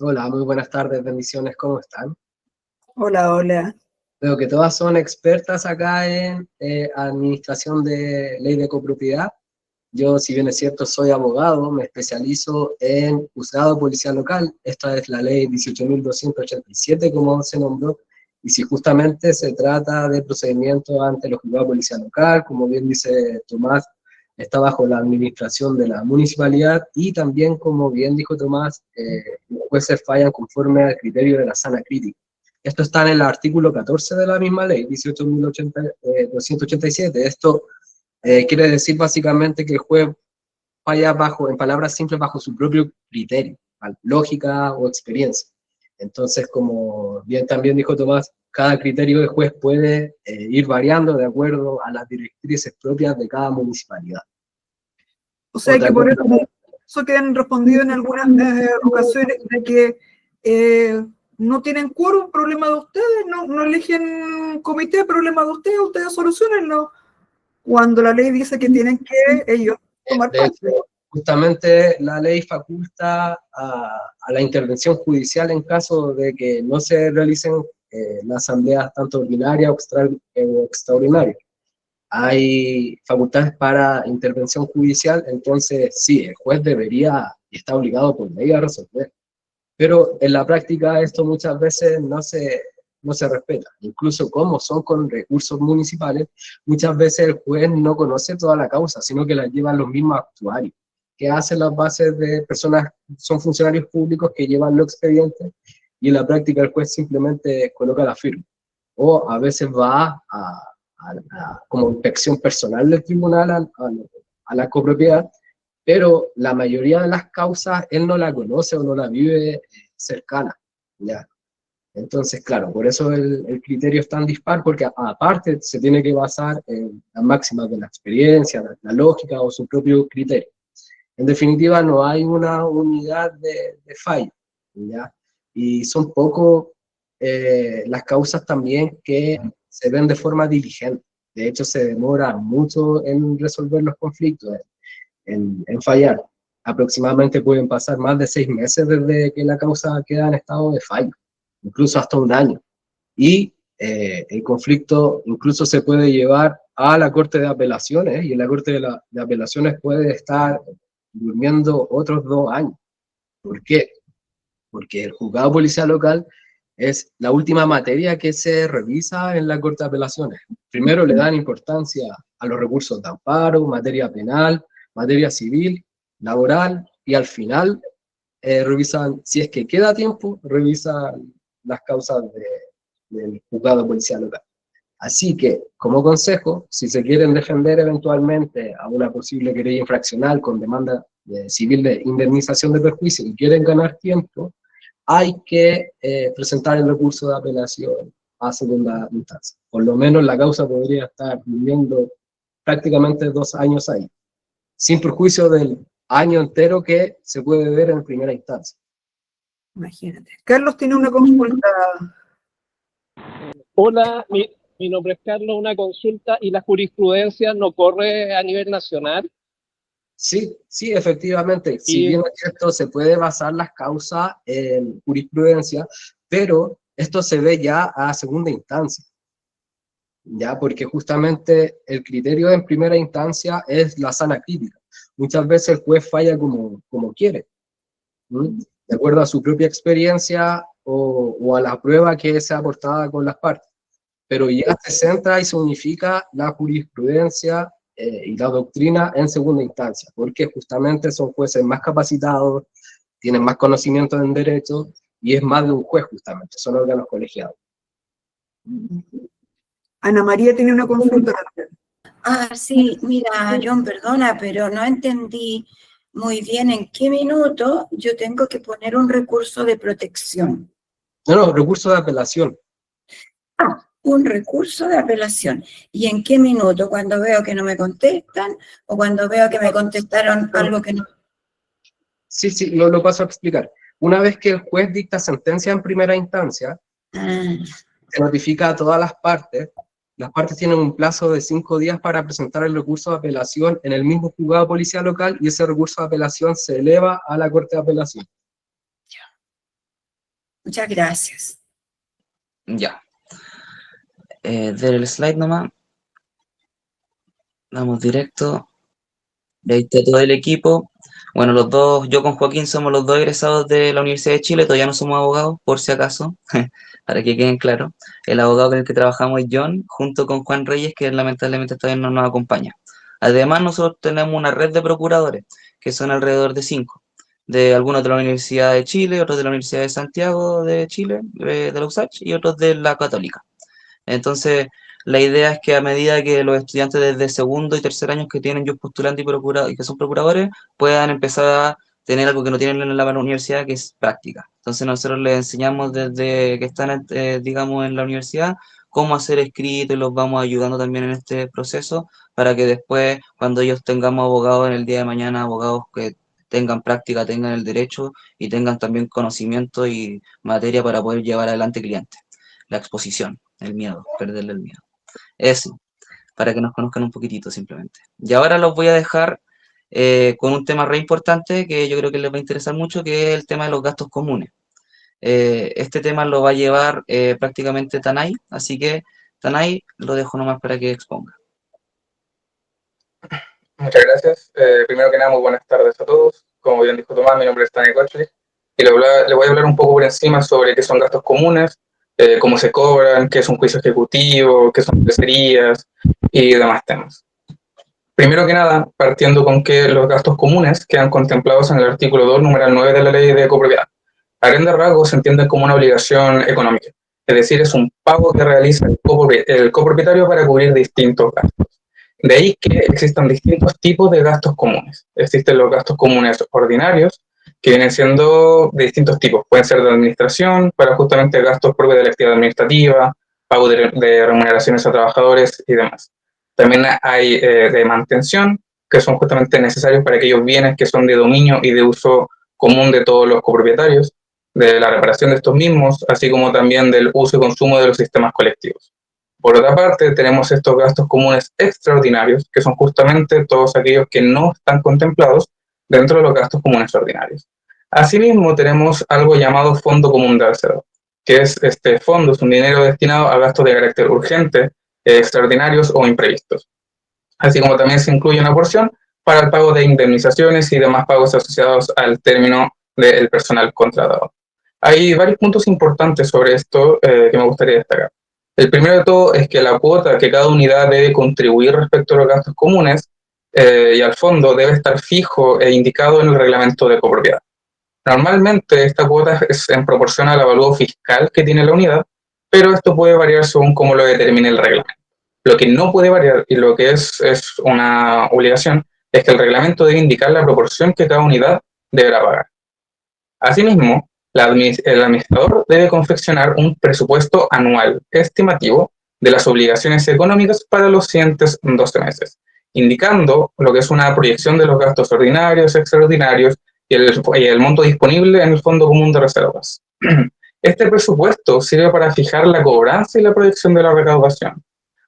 Hola, muy buenas tardes, bendiciones, ¿cómo están? Hola, hola. Veo que todas son expertas acá en administración de ley de copropiedad. Yo, si bien es cierto, soy abogado, me especializo en juzgado policial local. Esta es la ley 18.287, como se nombró, y si justamente se trata de procedimientos ante los juzgados policial local, como bien dice Tomás, está bajo la administración de la municipalidad, y también, como bien dijo Tomás, los jueces fallan conforme al criterio de la sana crítica. Esto está en el artículo 14 de la misma ley, 18.287. Esto quiere decir básicamente que el juez falla bajo, en palabras simples, bajo su propio criterio, lógica o experiencia. Entonces, como bien también dijo Tomás, cada criterio de juez puede ir variando de acuerdo a las directrices propias de cada municipalidad. O sea Otra que por cosa- eso que han respondido en algunas ocasiones de que no tienen quórum, problema de ustedes, no eligen comité, problema de ustedes solucionenlo. Cuando la ley dice que tienen que ellos tomar De parte. hecho, justamente la ley faculta a la intervención judicial en caso de que no se realicen las asambleas tanto ordinarias o extraordinarias. Hay facultades para intervención judicial, entonces sí, el juez debería y está obligado por ley a resolver. Pero en la práctica esto muchas veces no se respeta. Incluso como son con recursos municipales, muchas veces el juez no conoce toda la causa, sino que la llevan los mismos actuarios, que hacen las bases de personas, son funcionarios públicos que llevan los expedientes, y en la práctica el juez simplemente coloca la firma. O a veces va como inspección personal del tribunal a la copropiedad, pero la mayoría de las causas él no la conoce o no la vive cercana, ¿ya? Entonces, claro, por eso el criterio es tan dispar, porque aparte se tiene que basar en las máximas de la experiencia, la lógica o su propio criterio. En definitiva, no hay una unidad de fallo, ¿ya? Y son poco las causas también que se ven de forma diligente. De hecho, se demora mucho en resolver los conflictos, en fallar. Aproximadamente pueden pasar más de 6 meses desde que la causa queda en estado de fallo, incluso hasta 1 año. Y el conflicto incluso se puede llevar a la Corte de Apelaciones, y en la Corte de Apelaciones puede estar durmiendo otros 2 años. ¿Por qué? Porque el juzgado policial local es la última materia que se revisa en la Corte de Apelaciones. Primero le dan importancia a los recursos de amparo, materia penal, materia civil, laboral, y al final revisan, si es que queda tiempo, revisan las causas del juzgado policial local. Así que, como consejo, si se quieren defender eventualmente a una posible querella infraccional con demanda civil de indemnización de perjuicio y quieren ganar tiempo, hay que presentar el recurso de apelación a segunda instancia. Por lo menos la causa podría estar viviendo prácticamente 2 años ahí, sin perjuicio del año entero que se puede ver en primera instancia. Imagínate. Carlos tiene una consulta. Hola, mi nombre es Carlos, una consulta, ¿y la jurisprudencia no corre a nivel nacional? Sí, sí, efectivamente. Si bien es cierto, se puede basar las causas en jurisprudencia, pero esto se ve ya a segunda instancia, ya, porque justamente el criterio en primera instancia es la sana crítica. Muchas veces el juez falla como quiere, ¿sí? De acuerdo a su propia experiencia o a la prueba que se ha aportada con las partes. Pero ya se centra y se unifica la jurisprudencia y la doctrina en segunda instancia, porque justamente son jueces más capacitados, tienen más conocimiento en derecho, y es más de un juez justamente, son órganos colegiados. Ana María tiene una consulta. Sí, mira, John, perdona, pero no entendí muy bien en qué minuto yo tengo que poner un recurso de protección. No, recurso de apelación. Un recurso de apelación. ¿Y en qué minuto? ¿Cuando veo que no me contestan o cuando veo que me contestaron algo que no? Sí, lo paso a explicar. Una vez que el juez dicta sentencia en primera instancia, se notifica a todas las partes tienen un plazo de 5 días para presentar el recurso de apelación en el mismo juzgado de policía local y ese recurso de apelación se eleva a la Corte de Apelación. Muchas gracias. Ya. Del el slide nomás. Vamos directo. Y ahí está todo el equipo. Bueno, los dos, yo con Joaquín somos los dos egresados de la Universidad de Chile, todavía no somos abogados, por si acaso, para que queden claros. El abogado con el que trabajamos es John, junto con Juan Reyes, que lamentablemente todavía no nos acompaña. Además, nosotros tenemos una red de procuradores, que son alrededor de 5, de algunos de la Universidad de Chile, otros de la Universidad de Santiago de Chile, de la USACH, y otros de la Católica. Entonces, la idea es que a medida que los estudiantes desde segundo y tercer años que tienen yo postulante y que son procuradores puedan empezar a tener algo que no tienen en la universidad, que es práctica. Entonces nosotros les enseñamos desde que están, digamos, en la universidad, cómo hacer escrito y los vamos ayudando también en este proceso para que después, cuando ellos tengamos abogados en el día de mañana, abogados que tengan práctica, tengan el derecho y tengan también conocimiento y materia para poder llevar adelante clientes. La exposición, el miedo, perderle el miedo. Eso, para que nos conozcan un poquitito simplemente. Y ahora los voy a dejar con un tema re importante que yo creo que les va a interesar mucho, que es el tema de los gastos comunes. Este tema lo va a llevar prácticamente Tanay, así que Tanay lo dejo nomás para que exponga. Muchas gracias. Primero que nada, muy buenas tardes a todos. Como bien dijo Tomás, mi nombre es Tanay Kochli y le voy a hablar un poco por encima sobre qué son gastos comunes, cómo se cobran, qué es un juicio ejecutivo, qué son tercerías y demás temas. Primero que nada, partiendo con que los gastos comunes quedan contemplados en el artículo 2, numeral 9 de la Ley de Copropiedad. A grandes rasgos se entienden como una obligación económica, es decir, es un pago que realiza el copropietario para cubrir distintos gastos. De ahí que existan distintos tipos de gastos comunes. Existen los gastos comunes ordinarios, que vienen siendo de distintos tipos. Pueden ser de administración, para justamente gastos propios de la actividad administrativa, pago de remuneraciones a trabajadores y demás. También hay de mantención, que son justamente necesarios para aquellos bienes que son de dominio y de uso común de todos los copropietarios, de la reparación de estos mismos, así como también del uso y consumo de los sistemas colectivos. Por otra parte, tenemos estos gastos comunes extraordinarios, que son justamente todos aquellos que no están contemplados dentro de los gastos comunes ordinarios. Asimismo, tenemos algo llamado Fondo Común de Reserva, que es este fondo, es un dinero destinado a gastos de carácter urgente, extraordinarios o imprevistos. Así como también se incluye una porción para el pago de indemnizaciones y demás pagos asociados al término del personal contratado. Hay varios puntos importantes sobre esto que me gustaría destacar. El primero de todo es que la cuota que cada unidad debe contribuir respecto a los gastos comunes y al fondo debe estar fijo e indicado en el reglamento de copropiedad. Normalmente esta cuota es en proporción al avalúo fiscal que tiene la unidad, pero esto puede variar según cómo lo determine el reglamento. Lo que no puede variar y lo que es una obligación es que el reglamento debe indicar la proporción que cada unidad deberá pagar. Asimismo, el administrador debe confeccionar un presupuesto anual estimativo de las obligaciones económicas para los siguientes 12 meses, indicando lo que es una proyección de los gastos ordinarios, extraordinarios y el monto disponible en el Fondo Común de Reservas. Este presupuesto sirve para fijar la cobranza y la proyección de la recaudación.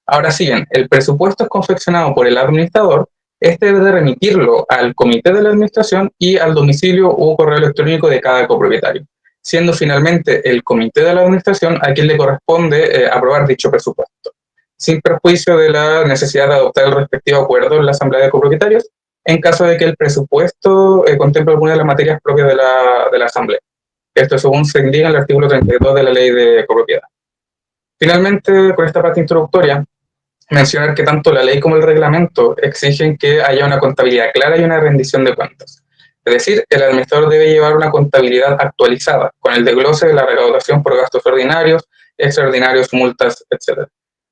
Ahora, si bien el presupuesto es confeccionado por el administrador, este debe de remitirlo al comité de la administración y al domicilio o correo electrónico de cada copropietario, siendo finalmente el comité de la administración a quien le corresponde aprobar dicho presupuesto, sin perjuicio de la necesidad de adoptar el respectivo acuerdo en la asamblea de copropietarios, en caso de que el presupuesto contemple alguna de las materias propias de la asamblea. Esto según se indica en el artículo 32 de la Ley de Copropiedad. Finalmente, con esta parte introductoria, mencionar que tanto la ley como el reglamento exigen que haya una contabilidad clara y una rendición de cuentas. Es decir, el administrador debe llevar una contabilidad actualizada, con el desglose de la recaudación por gastos ordinarios, extraordinarios, multas, etc.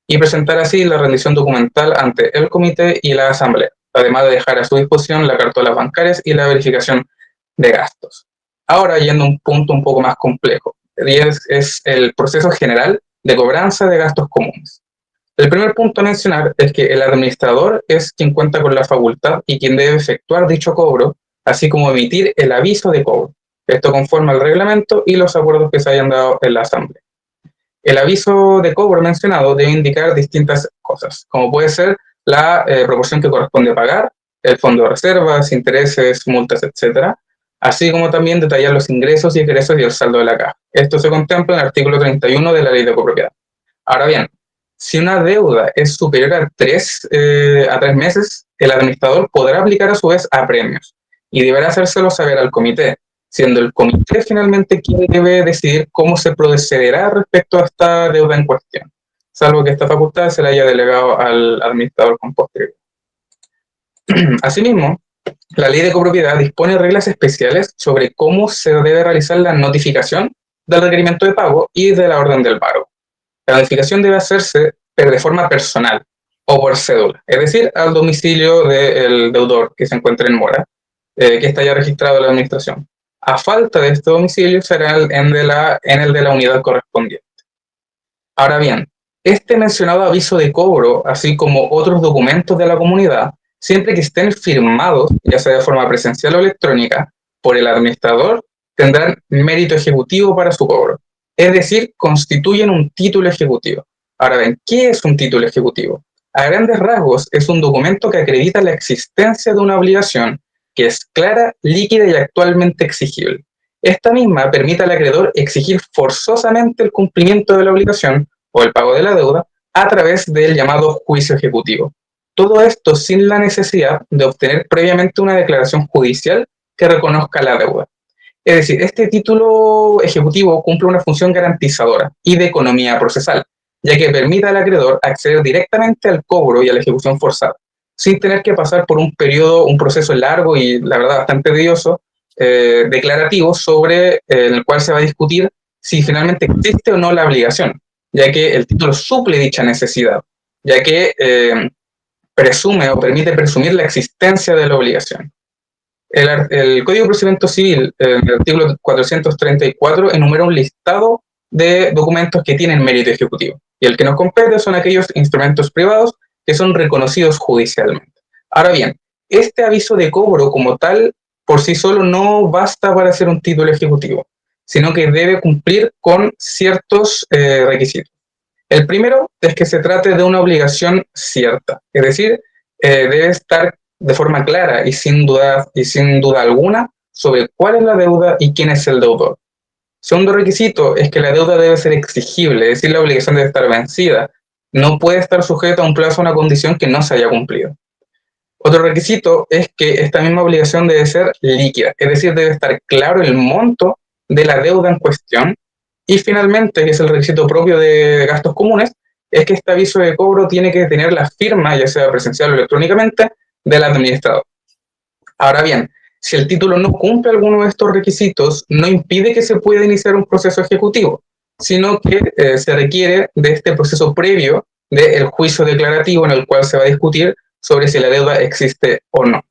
Y presentar así la rendición documental ante el comité y la asamblea, además de dejar a su disposición la cartolas bancarias y la verificación de gastos. Ahora, yendo a un punto un poco más complejo, y es el proceso general de cobranza de gastos comunes. El primer punto a mencionar es que el administrador es quien cuenta con la facultad y quien debe efectuar dicho cobro así como emitir el aviso de cobro. Esto conforme al reglamento y los acuerdos que se hayan dado en la Asamblea. El aviso de cobro mencionado debe indicar distintas cosas, como puede ser la proporción que corresponde pagar, el fondo de reservas, intereses, multas, etc., así como también detallar los ingresos y egresos y el saldo de la caja. Esto se contempla en el artículo 31 de la Ley de Copropiedad. Ahora bien, si una deuda es superior a 3 meses, el administrador podrá aplicar a su vez a premios y deberá hacérselo saber al comité, siendo el comité finalmente quien debe decidir cómo se procederá respecto a esta deuda en cuestión, salvo que esta facultad se le haya delegado al administrador con posterioridad. Asimismo, la Ley de Copropiedad dispone reglas especiales sobre cómo se debe realizar la notificación del requerimiento de pago y de la orden del pago. La notificación debe hacerse de forma personal o por cédula, es decir, al domicilio del deudor que se encuentre en mora, que está ya registrado en la administración. A falta de este domicilio será en el de la unidad correspondiente. Ahora bien, este mencionado aviso de cobro, así como otros documentos de la comunidad, siempre que estén firmados, ya sea de forma presencial o electrónica, por el administrador, tendrán mérito ejecutivo para su cobro. Es decir, constituyen un título ejecutivo. Ahora bien, ¿qué es un título ejecutivo? A grandes rasgos, es un documento que acredita la existencia de una obligación que es clara, líquida y actualmente exigible. Esta misma permite al acreedor exigir forzosamente el cumplimiento de la obligación o el pago de la deuda a través del llamado juicio ejecutivo. Todo esto sin la necesidad de obtener previamente una declaración judicial que reconozca la deuda. Es decir, este título ejecutivo cumple una función garantizadora y de economía procesal, ya que permite al acreedor acceder directamente al cobro y a la ejecución forzada, sin tener que pasar por un proceso largo y, la verdad, bastante tedioso, declarativo, en el cual se va a discutir si finalmente existe o no la obligación, ya que el título suple dicha necesidad, ya que presume o permite presumir la existencia de la obligación. El Código de Procedimiento Civil, en el artículo 434, enumera un listado de documentos que tienen mérito ejecutivo, y el que nos compete son aquellos instrumentos privados que son reconocidos judicialmente. Ahora bien, este aviso de cobro como tal, por sí solo no basta para ser un título ejecutivo, sino que debe cumplir con ciertos requisitos. El primero es que se trate de una obligación cierta, es decir, debe estar de forma clara y sin duda alguna sobre cuál es la deuda y quién es el deudor. Segundo requisito es que la deuda debe ser exigible, es decir, la obligación debe estar vencida. No puede estar sujeta a un plazo o una condición que no se haya cumplido. Otro requisito es que esta misma obligación debe ser líquida, es decir, debe estar claro el monto de la deuda en cuestión. Y finalmente, que es el requisito propio de gastos comunes, es que este aviso de cobro tiene que tener la firma, ya sea presencial o electrónicamente, del administrador. Ahora bien, si el título no cumple alguno de estos requisitos, no impide que se pueda iniciar un proceso ejecutivo, sino que se requiere de este proceso previo del juicio declarativo en el cual se va a discutir sobre si la deuda existe o no.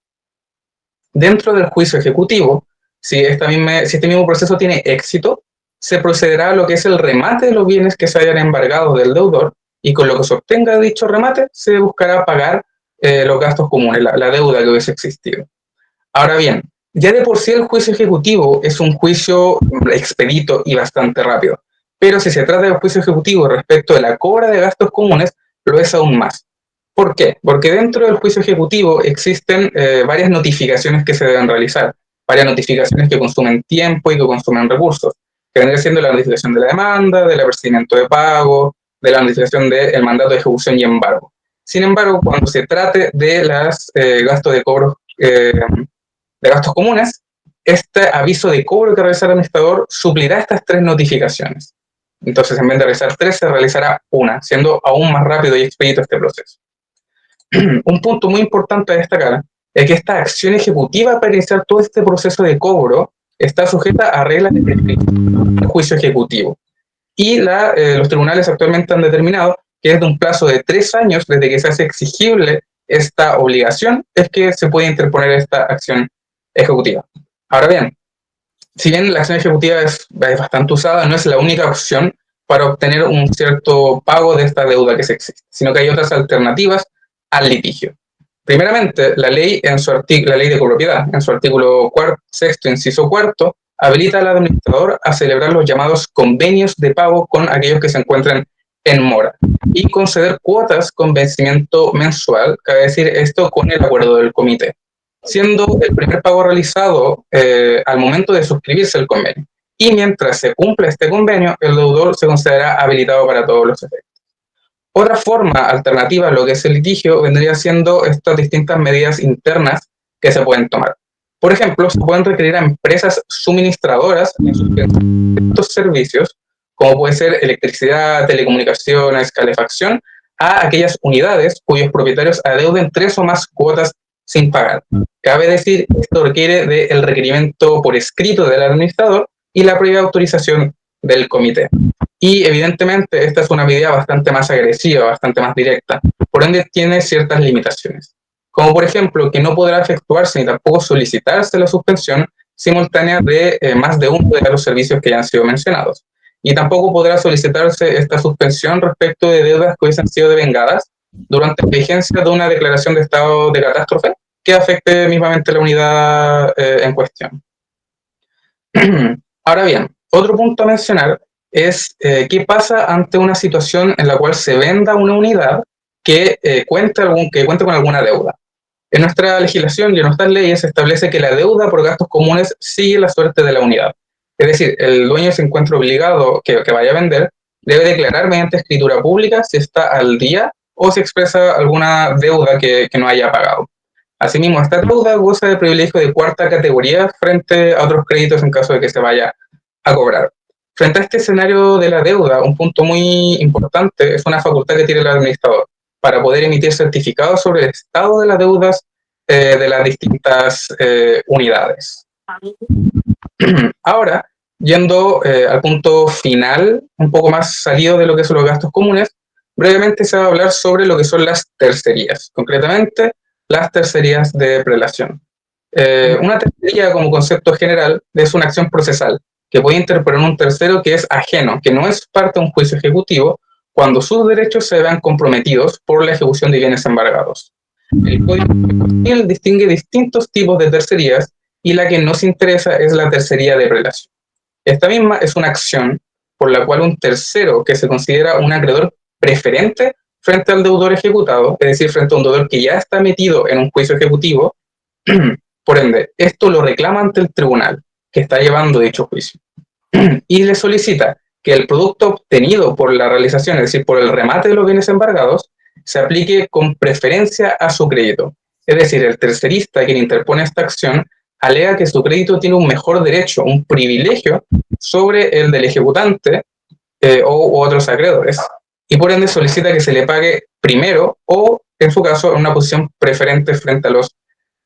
Dentro del juicio ejecutivo, si este mismo proceso tiene éxito, se procederá a lo que es el remate de los bienes que se hayan embargado del deudor, y con lo que se obtenga de dicho remate se buscará pagar los gastos comunes, la deuda que hubiese existido. Ahora bien, ya de por sí el juicio ejecutivo es un juicio expedito y bastante rápido, pero si se trata de juicio ejecutivo respecto de la cobra de gastos comunes, lo es aún más. ¿Por qué? Porque dentro del juicio ejecutivo existen varias notificaciones que se deben realizar, varias notificaciones que consumen tiempo y que consumen recursos, que vendría siendo la notificación de la demanda, del procedimiento de pago, de la notificación del mandato de ejecución y embargo. Sin embargo, cuando se trate de los gastos de cobros de gastos comunes, este aviso de cobro que realizará el administrador suplirá estas 3 notificaciones. Entonces, en vez de realizar 3, se realizará una, siendo aún más rápido y expedito este proceso. Un punto muy importante a destacar es que esta acción ejecutiva para iniciar todo este proceso de cobro está sujeta a reglas de juicio ejecutivo. Y los tribunales actualmente han determinado que es de un plazo de 3 años desde que se hace exigible esta obligación, es que se puede interponer esta acción ejecutiva. Ahora bien, si bien la acción ejecutiva es bastante usada, no es la única opción para obtener un cierto pago de esta deuda que se existe, sino que hay otras alternativas al litigio. Primeramente, la ley de copropiedad, en su artículo sexto, inciso cuarto, habilita al administrador a celebrar los llamados convenios de pago con aquellos que se encuentren en mora y conceder cuotas con vencimiento mensual, cabe decir esto con el acuerdo del comité, siendo el primer pago realizado al momento de suscribirse el convenio. Y mientras se cumple este convenio, el deudor se considera habilitado para todos los efectos. Otra forma alternativa a lo que es el litigio vendría siendo estas distintas medidas internas que se pueden tomar. Por ejemplo, se pueden requerir a empresas suministradoras en sus distintos servicios, como puede ser electricidad, telecomunicaciones, calefacción, a aquellas unidades cuyos propietarios adeuden 3 o más cuotas sin pagar. Cabe decir que esto requiere del requerimiento por escrito del administrador y la previa autorización del comité. Y evidentemente esta es una medida bastante más agresiva, bastante más directa, por ende tiene ciertas limitaciones, como por ejemplo que no podrá efectuarse ni tampoco solicitarse la suspensión simultánea de más de uno de los servicios que ya han sido mencionados. Y tampoco podrá solicitarse esta suspensión respecto de deudas que hubiesen sido devengadas durante la vigencia de una declaración de estado de catástrofe que afecte mismamente la unidad en cuestión. Ahora bien, otro punto a mencionar es qué pasa ante una situación en la cual se venda una unidad que cuente con alguna deuda. En nuestra legislación y en nuestras leyes se establece que la deuda por gastos comunes sigue la suerte de la unidad. Es decir, el dueño se encuentra obligado que vaya a vender, debe declarar mediante escritura pública si está al día o si expresa alguna deuda que no haya pagado. Asimismo, esta deuda goza de privilegio de cuarta categoría frente a otros créditos en caso de que se vaya a cobrar. Frente a este escenario de la deuda, un punto muy importante es una facultad que tiene el administrador para poder emitir certificados sobre el estado de las deudas de las distintas unidades. Ahora, yendo al punto final, un poco más salido de lo que son los gastos comunes, brevemente se va a hablar sobre lo que son las tercerías, concretamente las tercerías de prelación. Una tercería, como concepto general, es una acción procesal que puede interponer un tercero que es ajeno, que no es parte de un juicio ejecutivo, cuando sus derechos se vean comprometidos por la ejecución de bienes embargados. El Código Civil distingue distintos tipos de tercerías y la que nos interesa es la tercería de prelación. Esta misma es una acción por la cual un tercero que se considera un acreedor preferente frente al deudor ejecutado, es decir, frente a un deudor que ya está metido en un juicio ejecutivo, por ende, esto lo reclama ante el tribunal que está llevando dicho juicio y le solicita que el producto obtenido por la realización, es decir, por el remate de los bienes embargados, se aplique con preferencia a su crédito. Es decir, el tercerista quien interpone esta acción alega que su crédito tiene un mejor derecho, un privilegio sobre el del ejecutante u otros acreedores, y por ende solicita que se le pague primero o, en su caso, en una posición preferente frente a los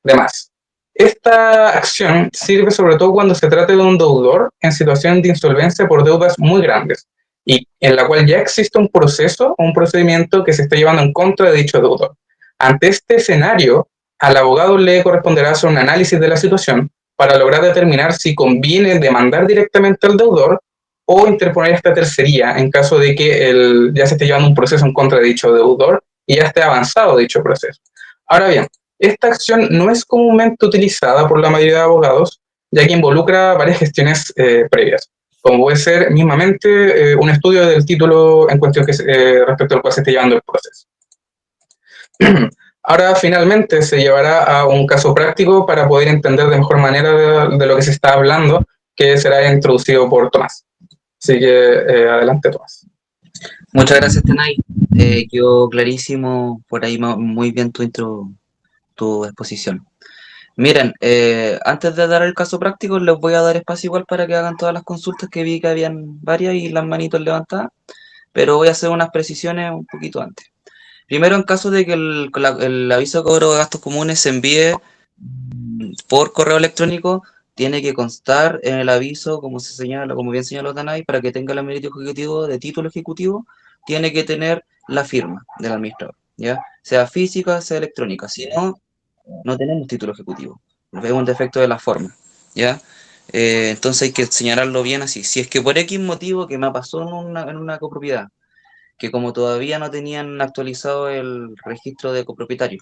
demás. Esta acción sirve sobre todo cuando se trata de un deudor en situación de insolvencia por deudas muy grandes y en la cual ya existe un proceso o un procedimiento que se está llevando en contra de dicho deudor. Ante este escenario, al abogado le corresponderá hacer un análisis de la situación para lograr determinar si conviene demandar directamente al deudor o interponer esta tercería en caso de que ya se esté llevando un proceso en contra de dicho deudor y ya esté avanzado dicho proceso. Ahora bien, esta acción no es comúnmente utilizada por la mayoría de abogados, ya que involucra varias gestiones previas, como puede ser mismamente un estudio del título en cuestión respecto al cual se esté llevando el proceso. Ahora, finalmente, se llevará a un caso práctico para poder entender de mejor manera de lo que se está hablando, que será introducido por Tomás. Así que, adelante, Tomás. Muchas gracias, Tenay. Quedó clarísimo por ahí muy bien tu exposición. Miren, antes de dar el caso práctico, les voy a dar espacio igual para que hagan todas las consultas, que vi que habían varias y las manitos levantadas, pero voy a hacer unas precisiones un poquito antes. Primero, en caso de que el aviso de cobro de gastos comunes se envíe por correo electrónico, tiene que constar en el aviso, como bien señaló Danay, para que tenga el mérito ejecutivo de título ejecutivo, tiene que tener la firma del administrador, ¿ya? Sea física, sea electrónica. Si no, no tenemos título ejecutivo. Es un defecto de la forma, ¿ya? Entonces hay que señalarlo bien así. Si es que por X motivo que me pasó en una copropiedad, que como todavía no tenían actualizado el registro de copropietario,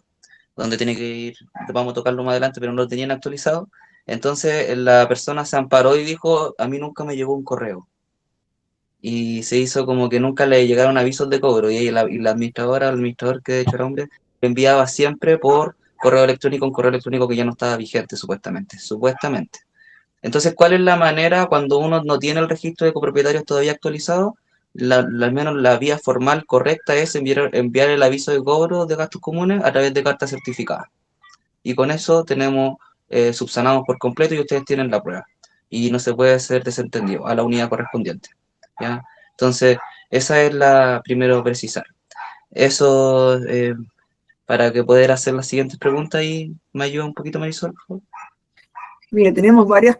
donde tiene que ir, vamos a tocarlo más adelante, pero no lo tenían actualizado. Entonces la persona se amparó y dijo, a mí nunca me llegó un correo. Y se hizo como que nunca le llegaron avisos de cobro. Y la administradora, el administrador, que de hecho era hombre, lo enviaba siempre por correo electrónico, un correo electrónico que ya no estaba vigente, supuestamente. Supuestamente. Entonces, ¿cuál es la manera cuando uno no tiene el registro de copropietarios todavía actualizado? Al menos la vía formal correcta es enviar el aviso de cobro de gastos comunes a través de carta certificada. Y con eso tenemos subsanamos por completo y ustedes tienen la prueba. Y no se puede hacer desentendido a la unidad correspondiente, ¿ya? Entonces, esa es la primero precisar. Eso para que poder hacer las siguientes preguntas y me ayuda un poquito Marisol, por favor. Mire, tenemos varias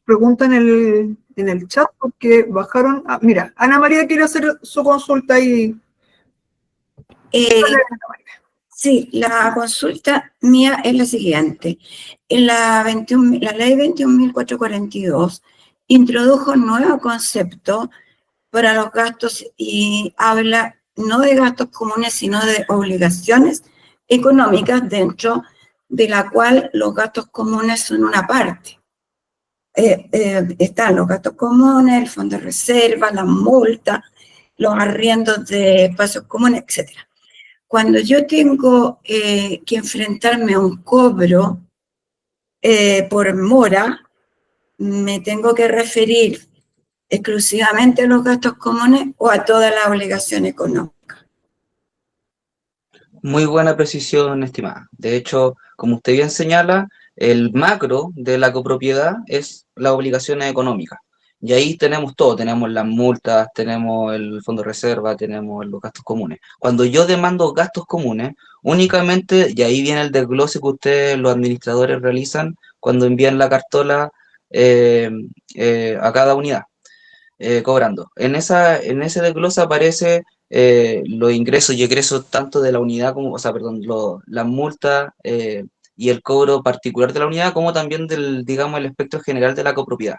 preguntas en el chat porque bajaron. Mira, Ana María quiere hacer su consulta y. Sí, la consulta mía es la siguiente. En la ley 21.442 introdujo un nuevo concepto para los gastos y habla no de gastos comunes, sino de obligaciones económicas, dentro de la cual los gastos comunes son una parte. Están los gastos comunes, el fondo de reserva, las multas, los arriendos de espacios comunes, etc. Cuando yo tengo que enfrentarme a un cobro por mora, me tengo que referir exclusivamente a los gastos comunes o a toda la obligación económica. Muy buena precisión, estimada. De hecho, como usted bien señala, el macro de la copropiedad es la obligación económica. Y ahí tenemos todo, tenemos las multas, tenemos el fondo de reserva, tenemos los gastos comunes. Cuando yo demando gastos comunes, únicamente, y ahí viene el desglose que ustedes, los administradores, realizan cuando envían la cartola a cada unidad, cobrando. En ese desglose aparece los ingresos y egresos tanto de la unidad como, las multas y el cobro particular de la unidad, como también digamos, el espectro general de la copropiedad.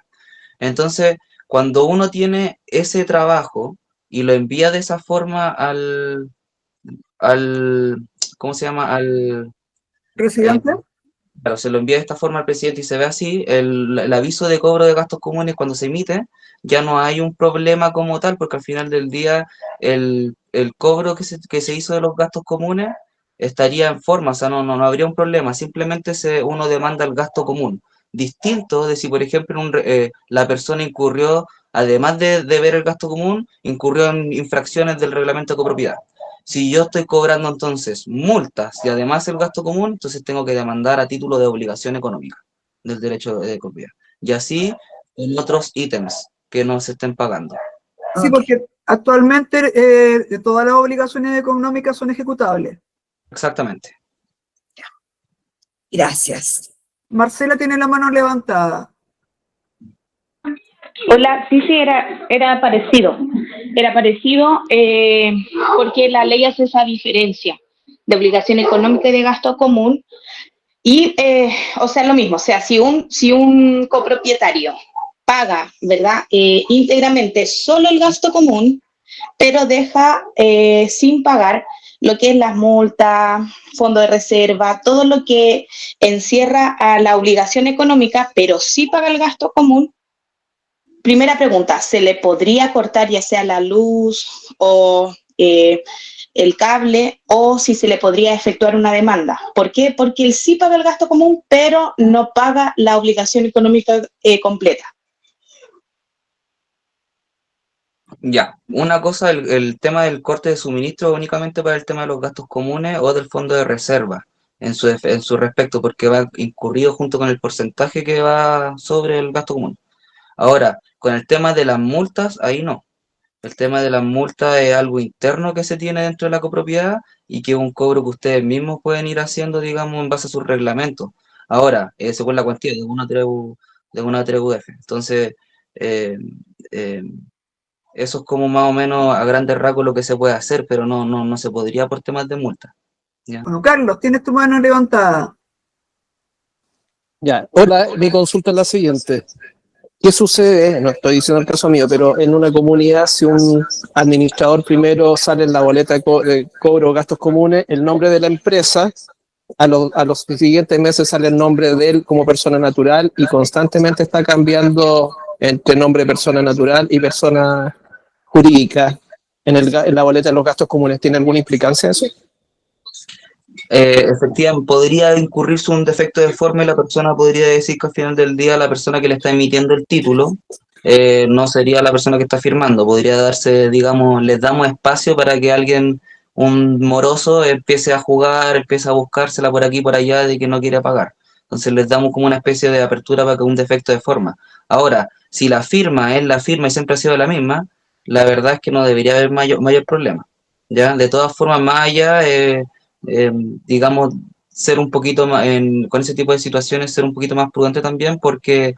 Entonces, cuando uno tiene ese trabajo y lo envía de esa forma ¿cómo se llama? ¿Residente? Claro, se lo envía de esta forma al presidente y se ve así, el aviso de cobro de gastos comunes cuando se emite, ya no hay un problema como tal, porque al final del día el cobro que se hizo de los gastos comunes estaría en forma, o sea, no habría un problema, simplemente uno demanda el gasto común. Distinto de si, por ejemplo, la persona incurrió, además de ver el gasto común, incurrió en infracciones del reglamento de copropiedad. Si yo estoy cobrando entonces multas y además el gasto común, entonces tengo que demandar a título de obligación económica del derecho de copropiedad. Y así en otros ítems que no se estén pagando. Sí, porque actualmente todas las obligaciones económicas son ejecutables. Exactamente. Gracias. Marcela tiene la mano levantada. Hola, sí, era parecido. Era parecido porque la ley hace esa diferencia de obligación económica y de gasto común. Y, o sea, lo mismo, o sea, si un copropietario paga, ¿verdad?, íntegramente solo el gasto común, pero deja sin pagar lo que es las multas, fondo de reserva, todo lo que encierra a la obligación económica, pero sí paga el gasto común. Primera pregunta, ¿se le podría cortar ya sea la luz o el cable, o si se le podría efectuar una demanda? ¿Por qué? Porque él sí paga el gasto común, pero no paga la obligación económica completa. Ya, una cosa, el tema del corte de suministro únicamente para el tema de los gastos comunes o del fondo de reserva en su respecto, porque va incurrido junto con el porcentaje que va sobre el gasto común. Ahora, con el tema de las multas, ahí no. El tema de las multas es algo interno que se tiene dentro de la copropiedad y que es un cobro que ustedes mismos pueden ir haciendo, digamos, en base a sus reglamentos. Ahora, según la cuantía de una UF. Entonces, eso es como más o menos a grandes rasgos lo que se puede hacer, pero no se podría por temas de multa. ¿Ya? Bueno, Carlos, tienes tu mano levantada. Ya, hola, mi consulta es la siguiente. ¿Qué sucede? No estoy diciendo el caso mío, pero en una comunidad, si un administrador primero sale en la boleta de cobro gastos comunes el nombre de la empresa a los siguientes meses sale el nombre de él como persona natural y constantemente está cambiando entre nombre de persona natural y persona jurídica en la boleta de los gastos comunes. ¿Tiene alguna implicancia eso? Efectivamente, podría incurrirse un defecto de forma y la persona podría decir que al final del día la persona que le está emitiendo el título no sería la persona que está firmando. Podría darse, digamos, les damos espacio para que alguien, un moroso, empiece a jugar, empiece a buscársela por aquí y por allá de que no quiere pagar. Entonces les damos como una especie de apertura para que un defecto de forma. Ahora, si la firma es la firma y siempre ha sido la misma, la verdad es que no debería haber mayor problema. ¿Ya? De todas formas, más allá, digamos, ser un poquito más, con ese tipo de situaciones, ser un poquito más prudente también, porque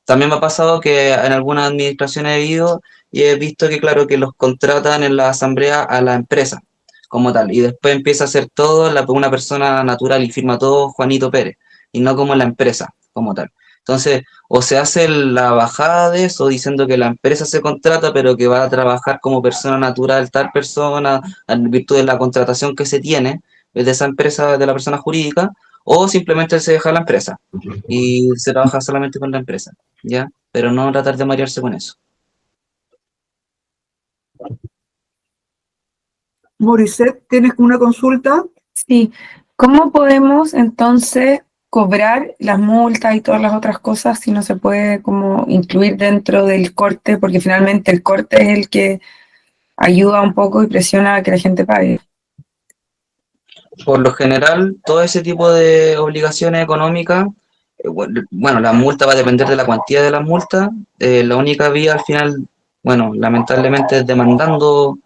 también me ha pasado que en algunas administraciones he ido y he visto que, claro, que los contratan en la asamblea a la empresa como tal, y después empieza a hacer todo una persona natural y firma todo Juanito Pérez, y no como la empresa como tal. Entonces, o se hace la bajada de eso diciendo que la empresa se contrata, pero que va a trabajar como persona natural tal persona, en virtud de la contratación que se tiene de esa empresa, de la persona jurídica, o simplemente se deja la empresa y se trabaja solamente con la empresa, ¿ya? Pero no tratar de marearse con eso. Morissette, ¿tienes una consulta? Sí, ¿cómo podemos entonces cobrar las multas y todas las otras cosas si no se puede como incluir dentro del corte? Porque finalmente el corte es el que ayuda un poco y presiona a que la gente pague. Por lo general, todo ese tipo de obligaciones económicas, bueno, la multa va a depender de la cuantía de la multa. La única vía al final, bueno, lamentablemente es demandando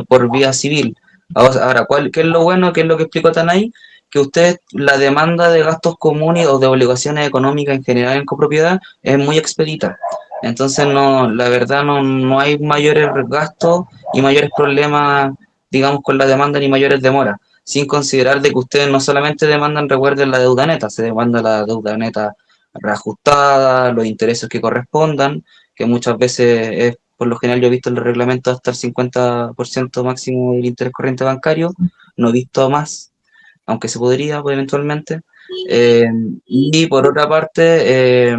por vía civil. Ahora, ¿qué es lo bueno? ¿Qué es lo que explicó Tanay? Que usted, la demanda de gastos comunes o de obligaciones económicas en general en copropiedad es muy expedita. Entonces, no, la verdad, no hay mayores gastos y mayores problemas, digamos, con la demanda ni mayores demoras. Sin considerar de que ustedes no solamente demandan, recuerden, la deuda neta, se demanda la deuda neta reajustada, los intereses que correspondan, que muchas veces es, por lo general yo he visto en el reglamento hasta el 50% máximo del interés corriente bancario, no he visto más, aunque se podría pues, eventualmente. Y por otra parte,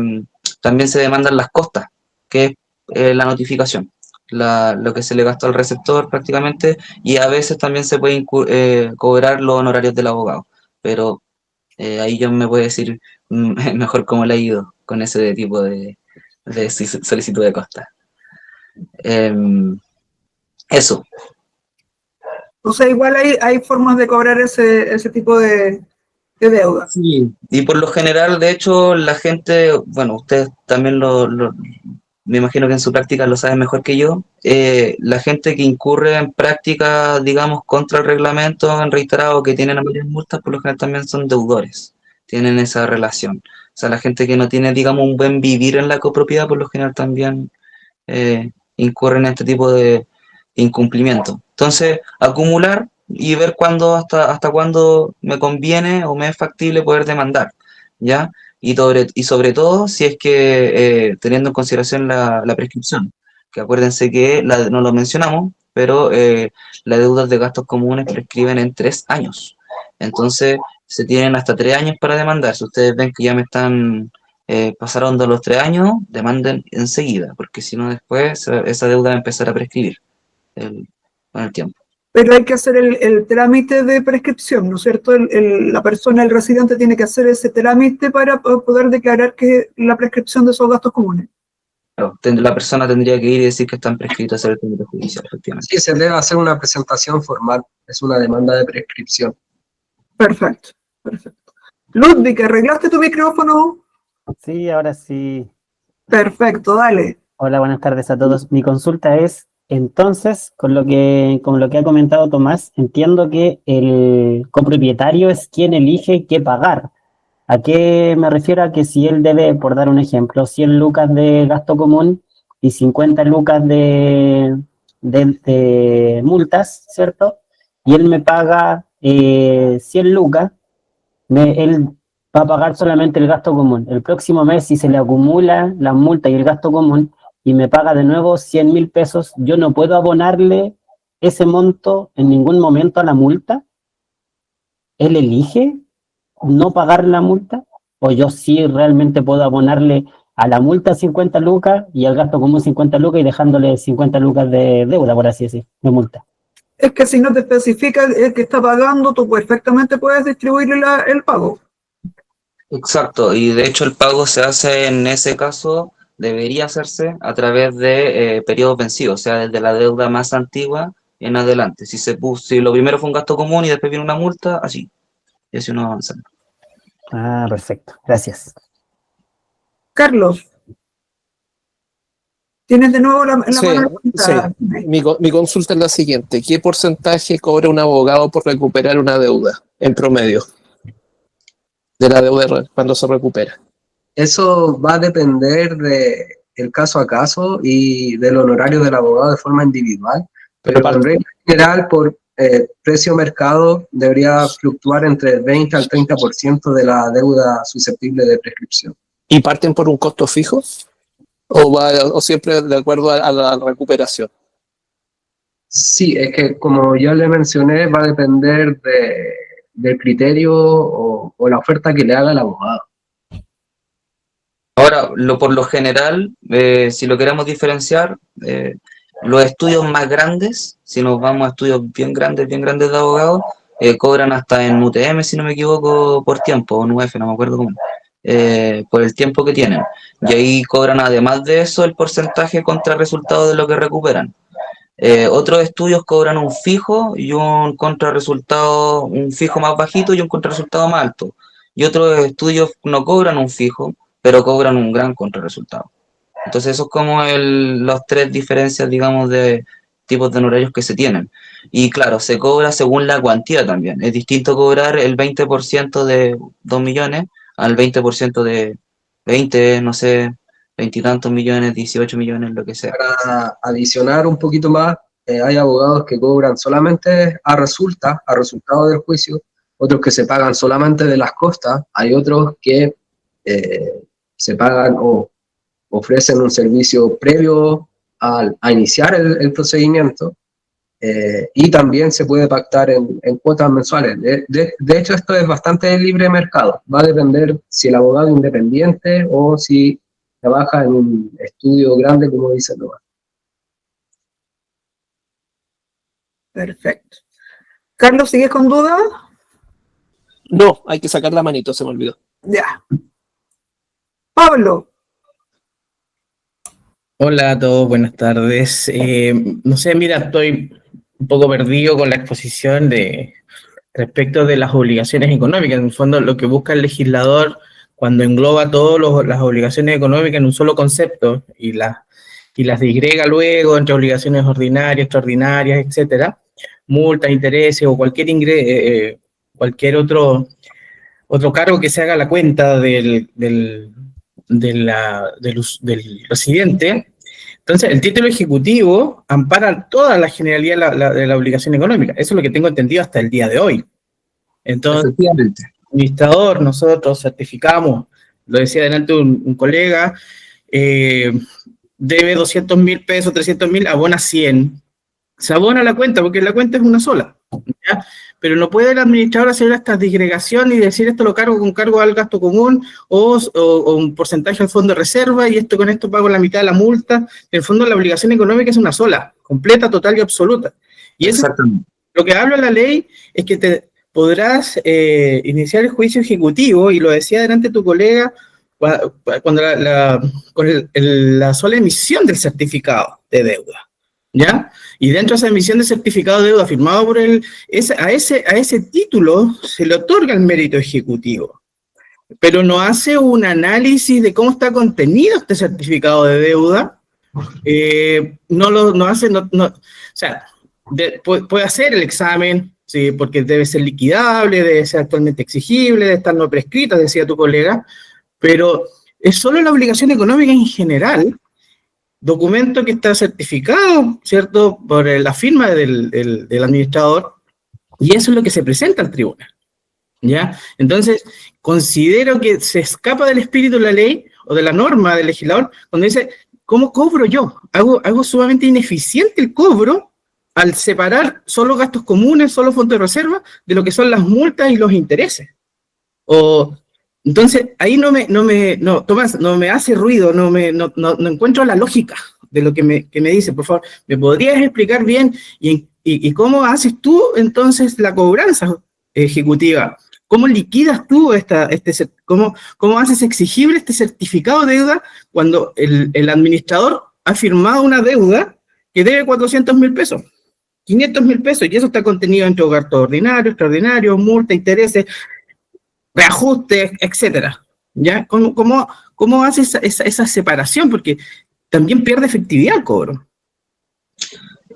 también se demandan las costas, que es la notificación. Lo que se le gastó al receptor prácticamente, y a veces también se pueden cobrar los honorarios del abogado, pero ahí yo me puedo decir mejor cómo le ha ido con ese tipo de solicitud de costa. Eso. O sea, igual hay formas de cobrar ese tipo de deuda. Sí, y por lo general, de hecho, la gente, bueno, ustedes también me imagino que en su práctica lo saben mejor que yo, la gente que incurre en prácticas, digamos, contra el reglamento en reiterado, que tienen mayores multas, por lo general también son deudores, tienen esa relación. O sea, la gente que no tiene, digamos, un buen vivir en la copropiedad, por lo general también incurre en este tipo de incumplimiento. Entonces, acumular y ver hasta cuándo me conviene o me es factible poder demandar, ¿ya? Y sobre todo si es que teniendo en consideración la prescripción, que acuérdense que no lo mencionamos, pero las deudas de gastos comunes prescriben en 3 años. Entonces, se tienen hasta 3 años para demandar. Si ustedes ven que ya me están pasaron de los 3 años, demanden enseguida, porque si no después esa deuda va a empezar a prescribir con el tiempo. Pero hay que hacer el trámite de prescripción, ¿no es cierto? La persona, el residente, tiene que hacer ese trámite para poder declarar que la prescripción de esos gastos comunes. Claro, la persona tendría que ir y decir que están prescritos a hacer el trámite judicial, efectivamente. Sí, se debe hacer una presentación formal, es una demanda de prescripción. Perfecto, perfecto. Ludwig, ¿arreglaste tu micrófono? Sí, ahora sí. Perfecto, dale. Hola, buenas tardes a todos. Mi consulta es, entonces, con lo que ha comentado Tomás, entiendo que el copropietario es quien elige qué pagar. ¿A qué me refiero? A que si él debe, por dar un ejemplo, 100 lucas de gasto común y 50 lucas de multas, ¿cierto? Y él me paga 100 lucas, él va a pagar solamente el gasto común. El próximo mes, si se le acumula la multa y el gasto común y me paga de nuevo 100.000 pesos, yo no puedo abonarle ese monto en ningún momento a la multa. él elige no pagar la multa, o yo sí realmente puedo abonarle a la multa 50 lucas y al gasto común 50 lucas y dejándole 50 lucas de deuda, por así decir, de multa. Es que si no te especifica el que está pagando, tú perfectamente puedes distribuirle el pago. Exacto, y de hecho el pago se hace en ese caso, debería hacerse a través de periodos vencidos, o sea, desde la deuda más antigua en adelante. Si lo primero fue un gasto común y después viene una multa, así, y así uno avanza. Ah, perfecto, gracias. Carlos, tienes de nuevo la Sí, mano levantada. Mi consulta es la siguiente. ¿Qué porcentaje cobra un abogado por recuperar una deuda en promedio? De la deuda cuando se recupera. Eso va a depender del caso a caso y del honorario del abogado de forma individual, pero en regla general, por precio mercado, debería fluctuar entre el 20 al 30% de la deuda susceptible de prescripción. ¿Y parten por un costo fijo? ¿O siempre de acuerdo a la recuperación? Sí, es que como ya le mencioné, va a depender del criterio o la oferta que le haga el abogado. Ahora, por lo general, si lo queremos diferenciar, los estudios más grandes, si nos vamos a estudios bien grandes de abogados, cobran hasta en UTM, si no me equivoco, por tiempo, o en UF, no me acuerdo cómo, por el tiempo que tienen. Y ahí cobran, además de eso, el porcentaje contra resultado de lo que recuperan. Otros estudios cobran un fijo y un contrarresultado, un fijo más bajito y un contrarresultado más alto. Y otros estudios no cobran un fijo, pero cobran un gran contrarresultado. Entonces, eso es como las tres diferencias, digamos, de tipos de honorarios que se tienen. Y claro, se cobra según la cuantía también. Es distinto cobrar el 20% de 2 millones al 20% de 20, no sé, 20 y tantos millones, 18 millones, lo que sea. Para adicionar un poquito más, hay abogados que cobran solamente a resultado del juicio, otros que se pagan solamente de las costas, hay otros que se pagan o ofrecen un servicio previo a iniciar el procedimiento, y también se puede pactar en cuotas mensuales. De hecho, esto es bastante libre mercado, va a depender si el abogado es independiente o si trabaja en un estudio grande, como dice Tomás. Perfecto. Carlos, ¿sigues con dudas? No, hay que sacar la manito, se me olvidó. Ya. Pablo. Hola a todos, buenas tardes. No sé, mira, estoy un poco perdido con la exposición respecto de las obligaciones económicas. En el fondo, lo que busca el legislador cuando engloba todas las obligaciones económicas en un solo concepto y las disgrega luego entre obligaciones ordinarias, extraordinarias, etcétera, multas, intereses o cualquier otro cargo que se haga a la cuenta del residente. Entonces, el título ejecutivo ampara toda la generalidad de la obligación económica. Eso es lo que tengo entendido hasta el día de hoy. Entonces, el administrador, nosotros certificamos, lo decía delante un colega, debe 200.000 pesos, 300.000, abona 100. Se abona la cuenta, porque la cuenta es una sola, ¿ya? Pero no puede el administrador hacer esta disgregación y decir esto lo cargo con cargo al gasto común o un porcentaje al fondo de reserva y con esto pago la mitad de la multa. En el fondo la obligación económica es una sola, completa, total y absoluta. Y eso, lo que habla la ley es que podrás iniciar el juicio ejecutivo, y lo decía delante tu colega, cuando con la sola emisión del certificado de deuda, ¿ya? Y dentro de esa emisión de certificado de deuda firmado por a ese título se le otorga el mérito ejecutivo, pero no hace un análisis de cómo está contenido este certificado de deuda, puede hacer el examen, sí, porque debe ser liquidable, debe ser actualmente exigible, debe estar no prescrita, decía tu colega, pero es solo la obligación económica en general, documento que está certificado, ¿cierto?, por la firma del administrador, y eso es lo que se presenta al tribunal, ¿ya? Entonces, considero que se escapa del espíritu de la ley o de la norma del legislador cuando dice, ¿cómo cobro yo? Hago sumamente ineficiente el cobro al separar solo gastos comunes, solo fondos de reserva, de lo que son las multas y los intereses. Entonces, ahí Tomás, no me hace ruido, no encuentro la lógica de lo que me dice. Por favor, ¿me podrías explicar bien y cómo haces tú entonces la cobranza ejecutiva? ¿Cómo liquidas tú cómo haces exigible este certificado de deuda cuando el administrador ha firmado una deuda que debe 400.000 pesos, 500.000 pesos, y eso está contenido entre gastos ordinarios, extraordinarios, multa, intereses, reajustes, etcétera? ¿Ya? ¿Cómo haces esa separación? Porque también pierde efectividad el cobro.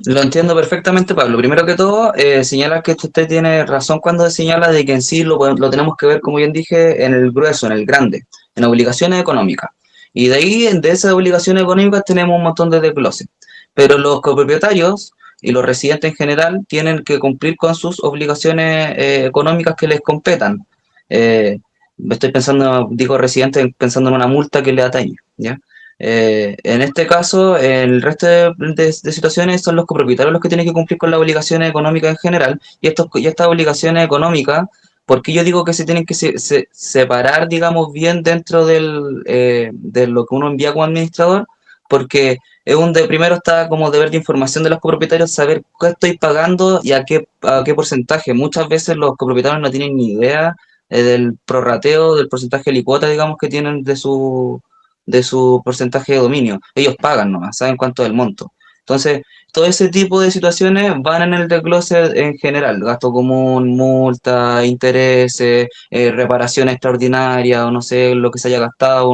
Lo entiendo perfectamente, Pablo. Primero que todo, señalar que usted tiene razón cuando señala de que en sí lo tenemos que ver, como bien dije, en el grueso, en el grande, en obligaciones económicas. Y de ahí, de esas obligaciones económicas, tenemos un montón de desgloses. Pero los copropietarios y los residentes en general tienen que cumplir con sus obligaciones económicas que les competan. Estoy pensando, digo residentes, pensando en una multa que le atañe, ¿ya? En este caso, el resto de situaciones son los copropietarios los que tienen que cumplir con las obligaciones económicas en general, y estas obligaciones económicas, porque yo digo que se tienen que separar, digamos, bien dentro de lo que uno envía como administrador, porque primero está como deber de información de los copropietarios saber qué estoy pagando y a qué porcentaje. Muchas veces los copropietarios no tienen ni idea del prorrateo, del porcentaje de licuota, digamos, que tienen de su porcentaje de dominio. Ellos pagan nomás, saben cuánto es el monto. Entonces, todo ese tipo de situaciones van en el desglose en general: gasto común, multa, intereses, reparación extraordinaria, o no sé, lo que se haya gastado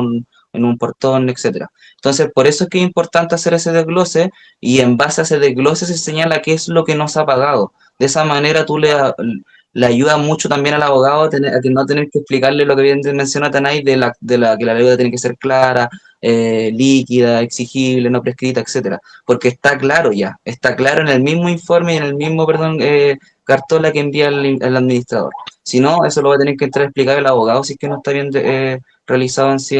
en un portón, etcétera. Entonces, por eso es que es importante hacer ese desglose, y en base a ese desglose se señala qué es lo que no se ha pagado. De esa manera tú le ayuda mucho también al abogado a que no tener que explicarle lo que bien menciona Tanay, que la deuda tiene que ser clara, líquida, exigible, no prescrita, etcétera. Porque está claro ya, está claro en el mismo informe y en el mismo, cartola que envía el administrador. Si no, eso lo va a tener que entrar a explicar el abogado si es que no está bien realizado en sí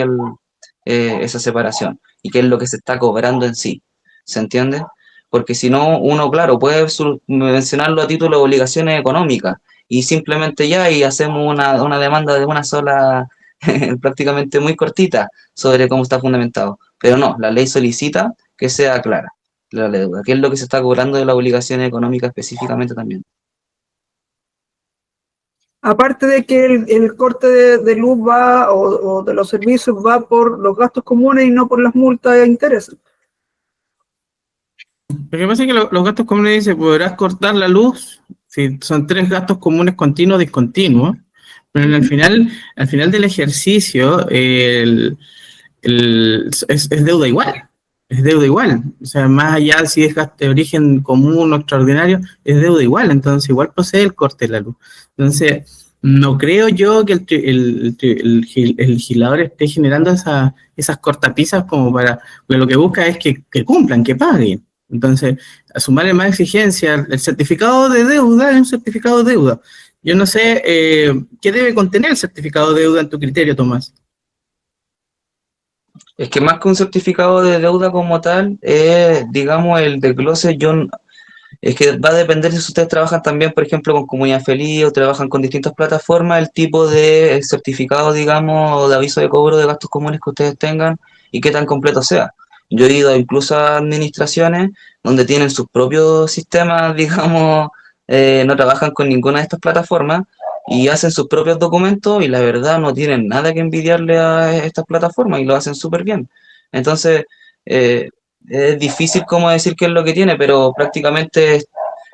esa separación y qué es lo que se está cobrando en sí. ¿Se entiende? Porque si no, uno, claro, puede mencionarlo a título de obligaciones económicas, y simplemente y hacemos una demanda de una sola, prácticamente muy cortita, sobre cómo está fundamentado. Pero no, la ley solicita que sea clara la deuda, que es lo que se está cobrando de la obligación económica específicamente también. Aparte de que el corte de luz va, o de los servicios, va por los gastos comunes y no por las multas e intereses. Lo que pasa es que los gastos comunes dice, podrás cortar la luz si son 3 gastos comunes continuos, discontinuos, pero al final del ejercicio es deuda igual. Es deuda igual. O sea, más allá si es gasto de origen común o extraordinario, es deuda igual. Entonces, igual procede el corte de la luz. Entonces, no creo yo que el legislador esté generando esas cortapisas como porque lo que busca es que cumplan, que paguen. Entonces, a sumarle más exigencia, el certificado de deuda es un certificado de deuda. Yo no sé qué debe contener el certificado de deuda en tu criterio, Tomás. Es que más que un certificado de deuda como tal, digamos, el desglose, es que va a depender si ustedes trabajan también, por ejemplo, con Comunidad Feliz o trabajan con distintas plataformas, el tipo de certificado, digamos, o de aviso de cobro de gastos comunes que ustedes tengan y qué tan completo sea. Yo he ido incluso a administraciones donde tienen sus propios sistemas, digamos, no trabajan con ninguna de estas plataformas y hacen sus propios documentos, y la verdad no tienen nada que envidiarle a estas plataformas y lo hacen súper bien. Entonces, es difícil como decir qué es lo que tiene, pero prácticamente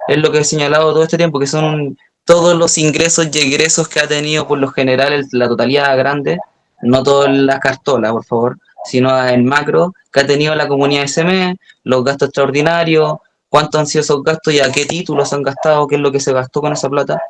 es lo que he señalado todo este tiempo, que son todos los ingresos y egresos que ha tenido por lo general la totalidad grande, no todas las cartolas, por favor, sino en macro, que ha tenido la comunidad SME, los gastos extraordinarios, cuántos han sido esos gastos y a qué títulos han gastado, qué es lo que se gastó con esa plata,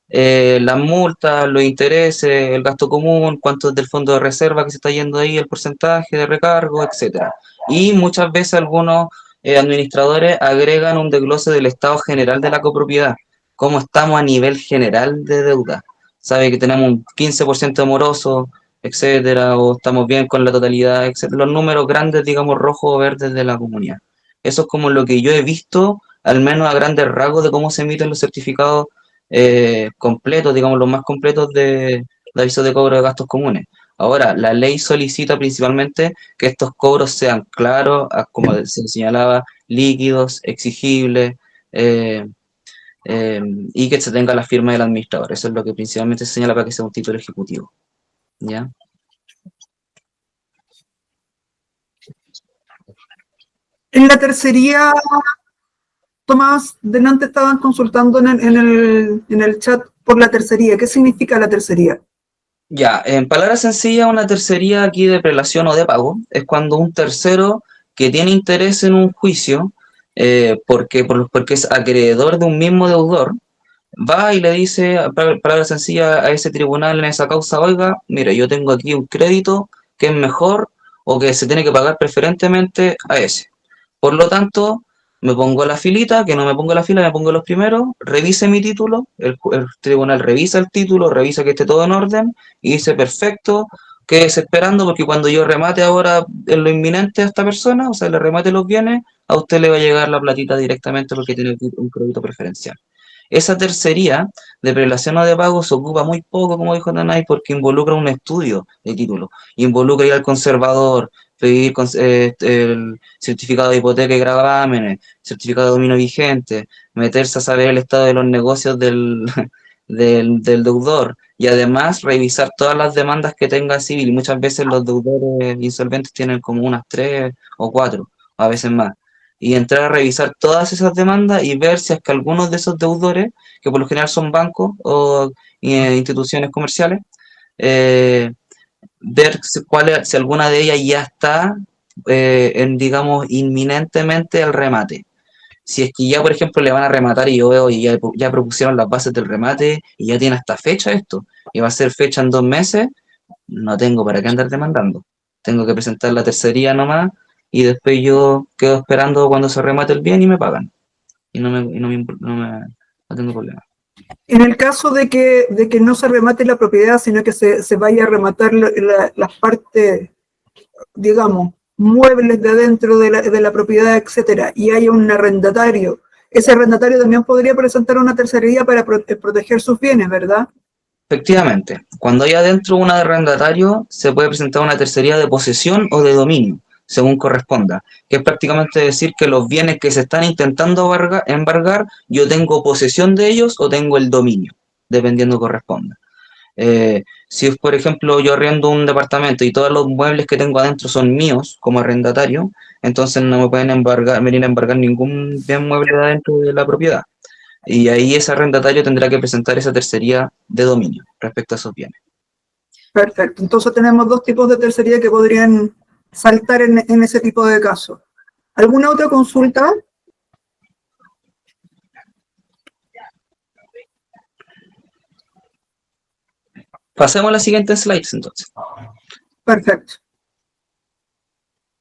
las multas, los intereses, el gasto común, cuánto es del fondo de reserva que se está yendo ahí, el porcentaje de recargo, etcétera. Y muchas veces algunos administradores agregan un desglose del estado general de la copropiedad, cómo estamos a nivel general de deuda. Sabe que tenemos un 15% de moroso, etcétera, o estamos bien con la totalidad, etcétera. Los números grandes, digamos, rojos o verdes de la comunidad. Eso es como lo que yo he visto al menos a grandes rasgos de cómo se emiten los certificados completos, digamos, los más completos de aviso de cobro de gastos comunes. Ahora, la ley solicita principalmente que estos cobros sean claros, como se señalaba, líquidos, exigibles, y que se tenga la firma del administrador. Eso es lo que principalmente se señala para que sea un título ejecutivo. ¿Ya? En la tercería, Tomás, delante estaban consultando en el chat por la tercería. ¿Qué significa la tercería? Ya, en palabras sencillas, una tercería aquí de prelación o de pago es cuando un tercero que tiene interés en un juicio, porque es acreedor de un mismo deudor, va y le dice, palabras sencillas, a ese tribunal en esa causa: oiga, mire, yo tengo aquí un crédito que es mejor o que se tiene que pagar preferentemente a ese. Por lo tanto, me pongo la filita, que no me pongo la fila, me pongo los primeros, revise mi título, el tribunal revisa el título, revisa que esté todo en orden y dice: perfecto, quédese esperando, porque cuando yo remate ahora en lo inminente a esta persona, o sea, le remate los bienes, a usted le va a llegar la platita directamente porque tiene un crédito preferencial. Esa tercería de prelación o de pago se ocupa muy poco, como dijo Nanay, porque involucra un estudio de título, involucra ir al conservador, pedir el certificado de hipoteca y gravámenes, certificado de dominio vigente, meterse a saber el estado de los negocios del deudor, y además revisar todas las demandas que tenga civil. Y muchas veces los deudores insolventes tienen como unas 3 o 4, a veces más. Y entrar a revisar todas esas demandas y ver si es que algunos de esos deudores, que por lo general son bancos o instituciones comerciales, ver si alguna de ellas ya está, digamos, inminentemente al remate. Si es que ya, por ejemplo, le van a rematar y yo veo y ya propusieron las bases del remate y ya tiene hasta fecha esto, y va a ser fecha en 2 meses, no tengo para qué andar demandando. Tengo que presentar la tercería nomás y después yo quedo esperando cuando se remate el bien y me pagan. Y no tengo problema. En el caso de que no se remate la propiedad, sino que se vaya a rematar las partes, digamos, muebles de adentro de la propiedad, etcétera, y haya un arrendatario, ese arrendatario también podría presentar una tercería para proteger sus bienes, ¿verdad? Efectivamente, cuando hay adentro un arrendatario, se puede presentar una tercería de posesión o de dominio, según corresponda, que es prácticamente decir que los bienes que se están intentando embargar, yo tengo posesión de ellos o tengo el dominio, dependiendo corresponda. Si, por ejemplo, yo arrendo un departamento y todos los muebles que tengo adentro son míos como arrendatario, entonces no me pueden venir a embargar ningún bien mueble de adentro de la propiedad. Y ahí ese arrendatario tendrá que presentar esa tercería de dominio respecto a esos bienes. Perfecto. Entonces tenemos 2 tipos de tercería que podrían saltar en ese tipo de casos. ¿Alguna otra consulta? Pasemos a la siguiente slide, entonces. Perfecto.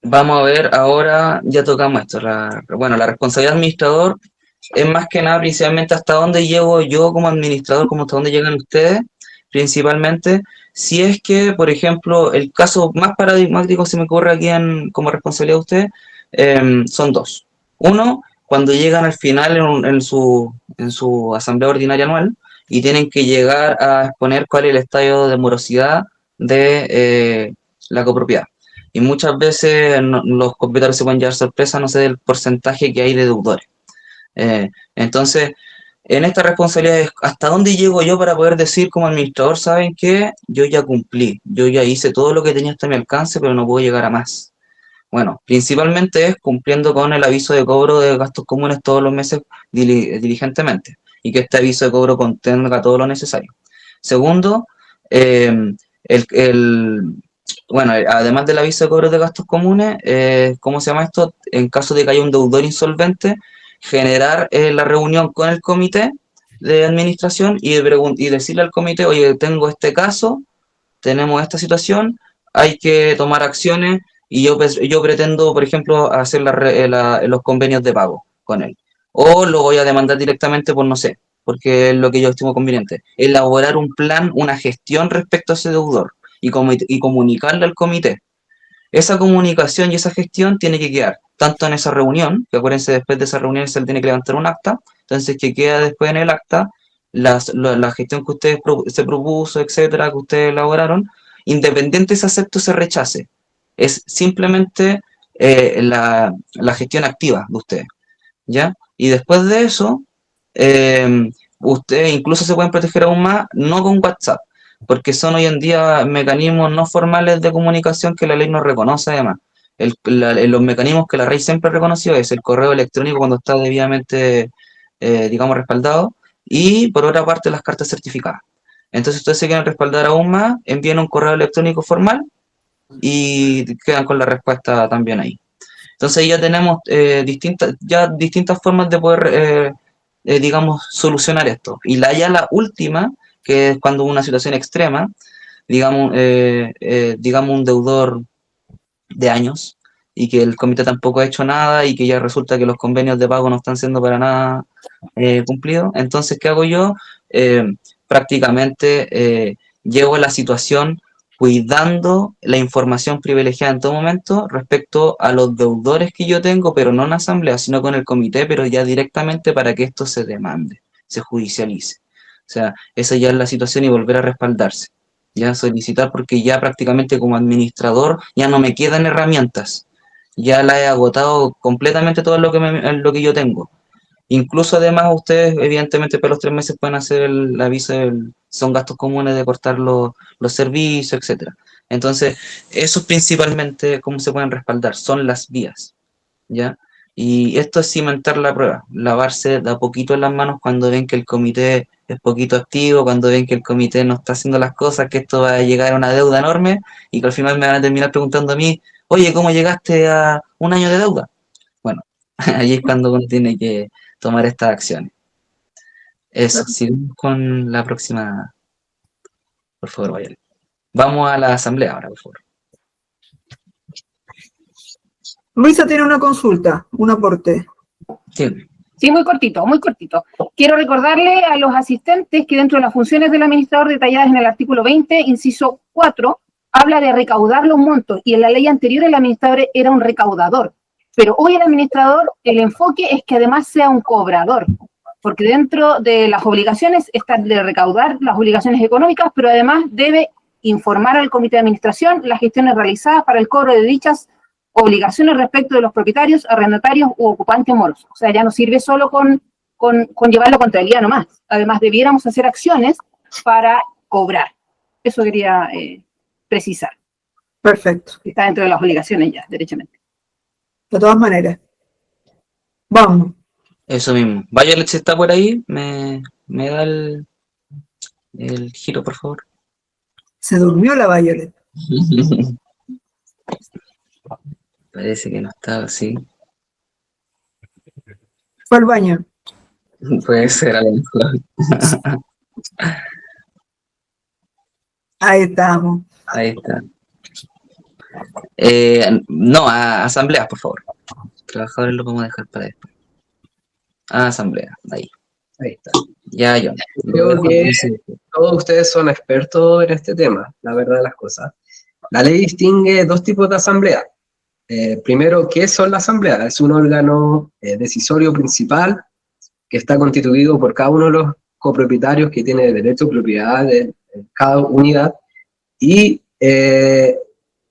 Vamos a ver ahora, ya tocamos esto. La responsabilidad del administrador es más que nada principalmente hasta dónde llego yo como administrador, como hasta dónde llegan ustedes, principalmente. Si es que, por ejemplo, el caso más paradigmático se me ocurre aquí como responsabilidad de ustedes, son 2. Uno, cuando llegan al final en su asamblea ordinaria anual y tienen que llegar a exponer cuál es el estado de morosidad de la copropiedad. Y muchas veces los copropietarios se pueden llevar sorpresa, no sé, del porcentaje que hay de deudores. Entonces, en esta responsabilidad es hasta dónde llego yo para poder decir como administrador: ¿saben qué? Yo ya cumplí, yo ya hice todo lo que tenía hasta mi alcance, pero no puedo llegar a más. Bueno, principalmente es cumpliendo con el aviso de cobro de gastos comunes todos los meses diligentemente, y que este aviso de cobro contenga todo lo necesario. Segundo, bueno, además del aviso de cobro de gastos comunes, ¿cómo se llama esto? En caso de que haya un deudor insolvente, generar la reunión con el comité de administración y decirle al comité: oye, tengo este caso, tenemos esta situación, hay que tomar acciones y yo pretendo, por ejemplo, hacer los convenios de pago con él. O lo voy a demandar directamente por, no sé, porque es lo que yo estimo conveniente. Elaborar un plan, una gestión respecto a ese deudor y comunicarle al comité. Esa comunicación y esa gestión tiene que quedar tanto en esa reunión, que acuérdense, después de esa reunión se le tiene que levantar un acta, entonces que queda después en el acta la gestión que ustedes se propuso, etcétera, que ustedes elaboraron, independiente si acepte o se rechace. Es simplemente la gestión activa de ustedes, ¿ya? Y después de eso, ustedes incluso se pueden proteger aún más, no con WhatsApp, porque son hoy en día mecanismos no formales de comunicación que la ley nos reconoce además. Los mecanismos que la ley siempre ha reconocido es el correo electrónico cuando está debidamente, digamos, respaldado, y por otra parte las cartas certificadas. Entonces, ustedes se quieren respaldar aún más, envíen un correo electrónico formal y quedan con la respuesta también ahí. Entonces ya tenemos distintas formas de poder, digamos, solucionar esto. Y la última, que es cuando una situación extrema, digamos un deudor de años, y que el comité tampoco ha hecho nada, y que ya resulta que los convenios de pago no están siendo para nada cumplidos. Entonces, ¿qué hago yo? Prácticamente llevo a la situación cuidando la información privilegiada en todo momento respecto a los deudores que yo tengo, pero no en asamblea, sino con el comité, pero ya directamente para que esto se demande, se judicialice. O sea, esa ya es la situación y volver a respaldarse. Ya solicitar, porque ya prácticamente como administrador ya no me quedan herramientas. Ya la he agotado completamente todo lo que yo tengo. Incluso además ustedes, evidentemente, para los 3 meses pueden hacer el aviso, son gastos comunes de cortar los servicios, etcétera. Entonces, eso principalmente, ¿cómo se pueden respaldar? Son las vías, ¿ya? Y esto es cimentar la prueba, lavarse de a poquito las manos cuando ven que el comité es poquito activo, cuando ven que el comité no está haciendo las cosas, que esto va a llegar a una deuda enorme, y que al final me van a terminar preguntando a mí, oye, ¿cómo llegaste a 1 año de deuda? Bueno, ahí es cuando uno tiene que tomar estas acciones. Eso, sigamos con la próxima. Por favor, vayan. Vamos a la asamblea ahora, por favor. Luisa tiene una consulta, un aporte. Sí. Sí, muy cortito, muy cortito. Quiero recordarle a los asistentes que dentro de las funciones del administrador detalladas en el artículo 20, inciso 4, habla de recaudar los montos, y en la ley anterior el administrador era un recaudador. Pero hoy el administrador, el enfoque es que además sea un cobrador, porque dentro de las obligaciones está de recaudar las obligaciones económicas, pero además debe informar al comité de administración las gestiones realizadas para el cobro de dichas obligaciones respecto de los propietarios, arrendatarios u ocupantes morosos. O sea, ya no sirve solo con llevar la contabilidad nomás. Además, debiéramos hacer acciones para cobrar. Eso quería precisar. Perfecto. Está dentro de las obligaciones ya, derechamente. De todas maneras. Vamos. Eso mismo. Violet, si está por ahí, me da el giro, por favor. Se durmió la Violet. Parece que no está así. Fue al baño. Puede ser a lo mejor. Ahí estamos. Ahí está. No, a asambleas, por favor. Trabajadores lo podemos dejar para después. A asamblea, ahí está. Ya, yo. Creo que todos ustedes son expertos en este tema, la verdad de las cosas. La ley distingue 2 tipos de asamblea. Primero, ¿qué son las asambleas? Es un órgano decisorio principal que está constituido por cada uno de los copropietarios que tiene derecho a propiedad de cada unidad y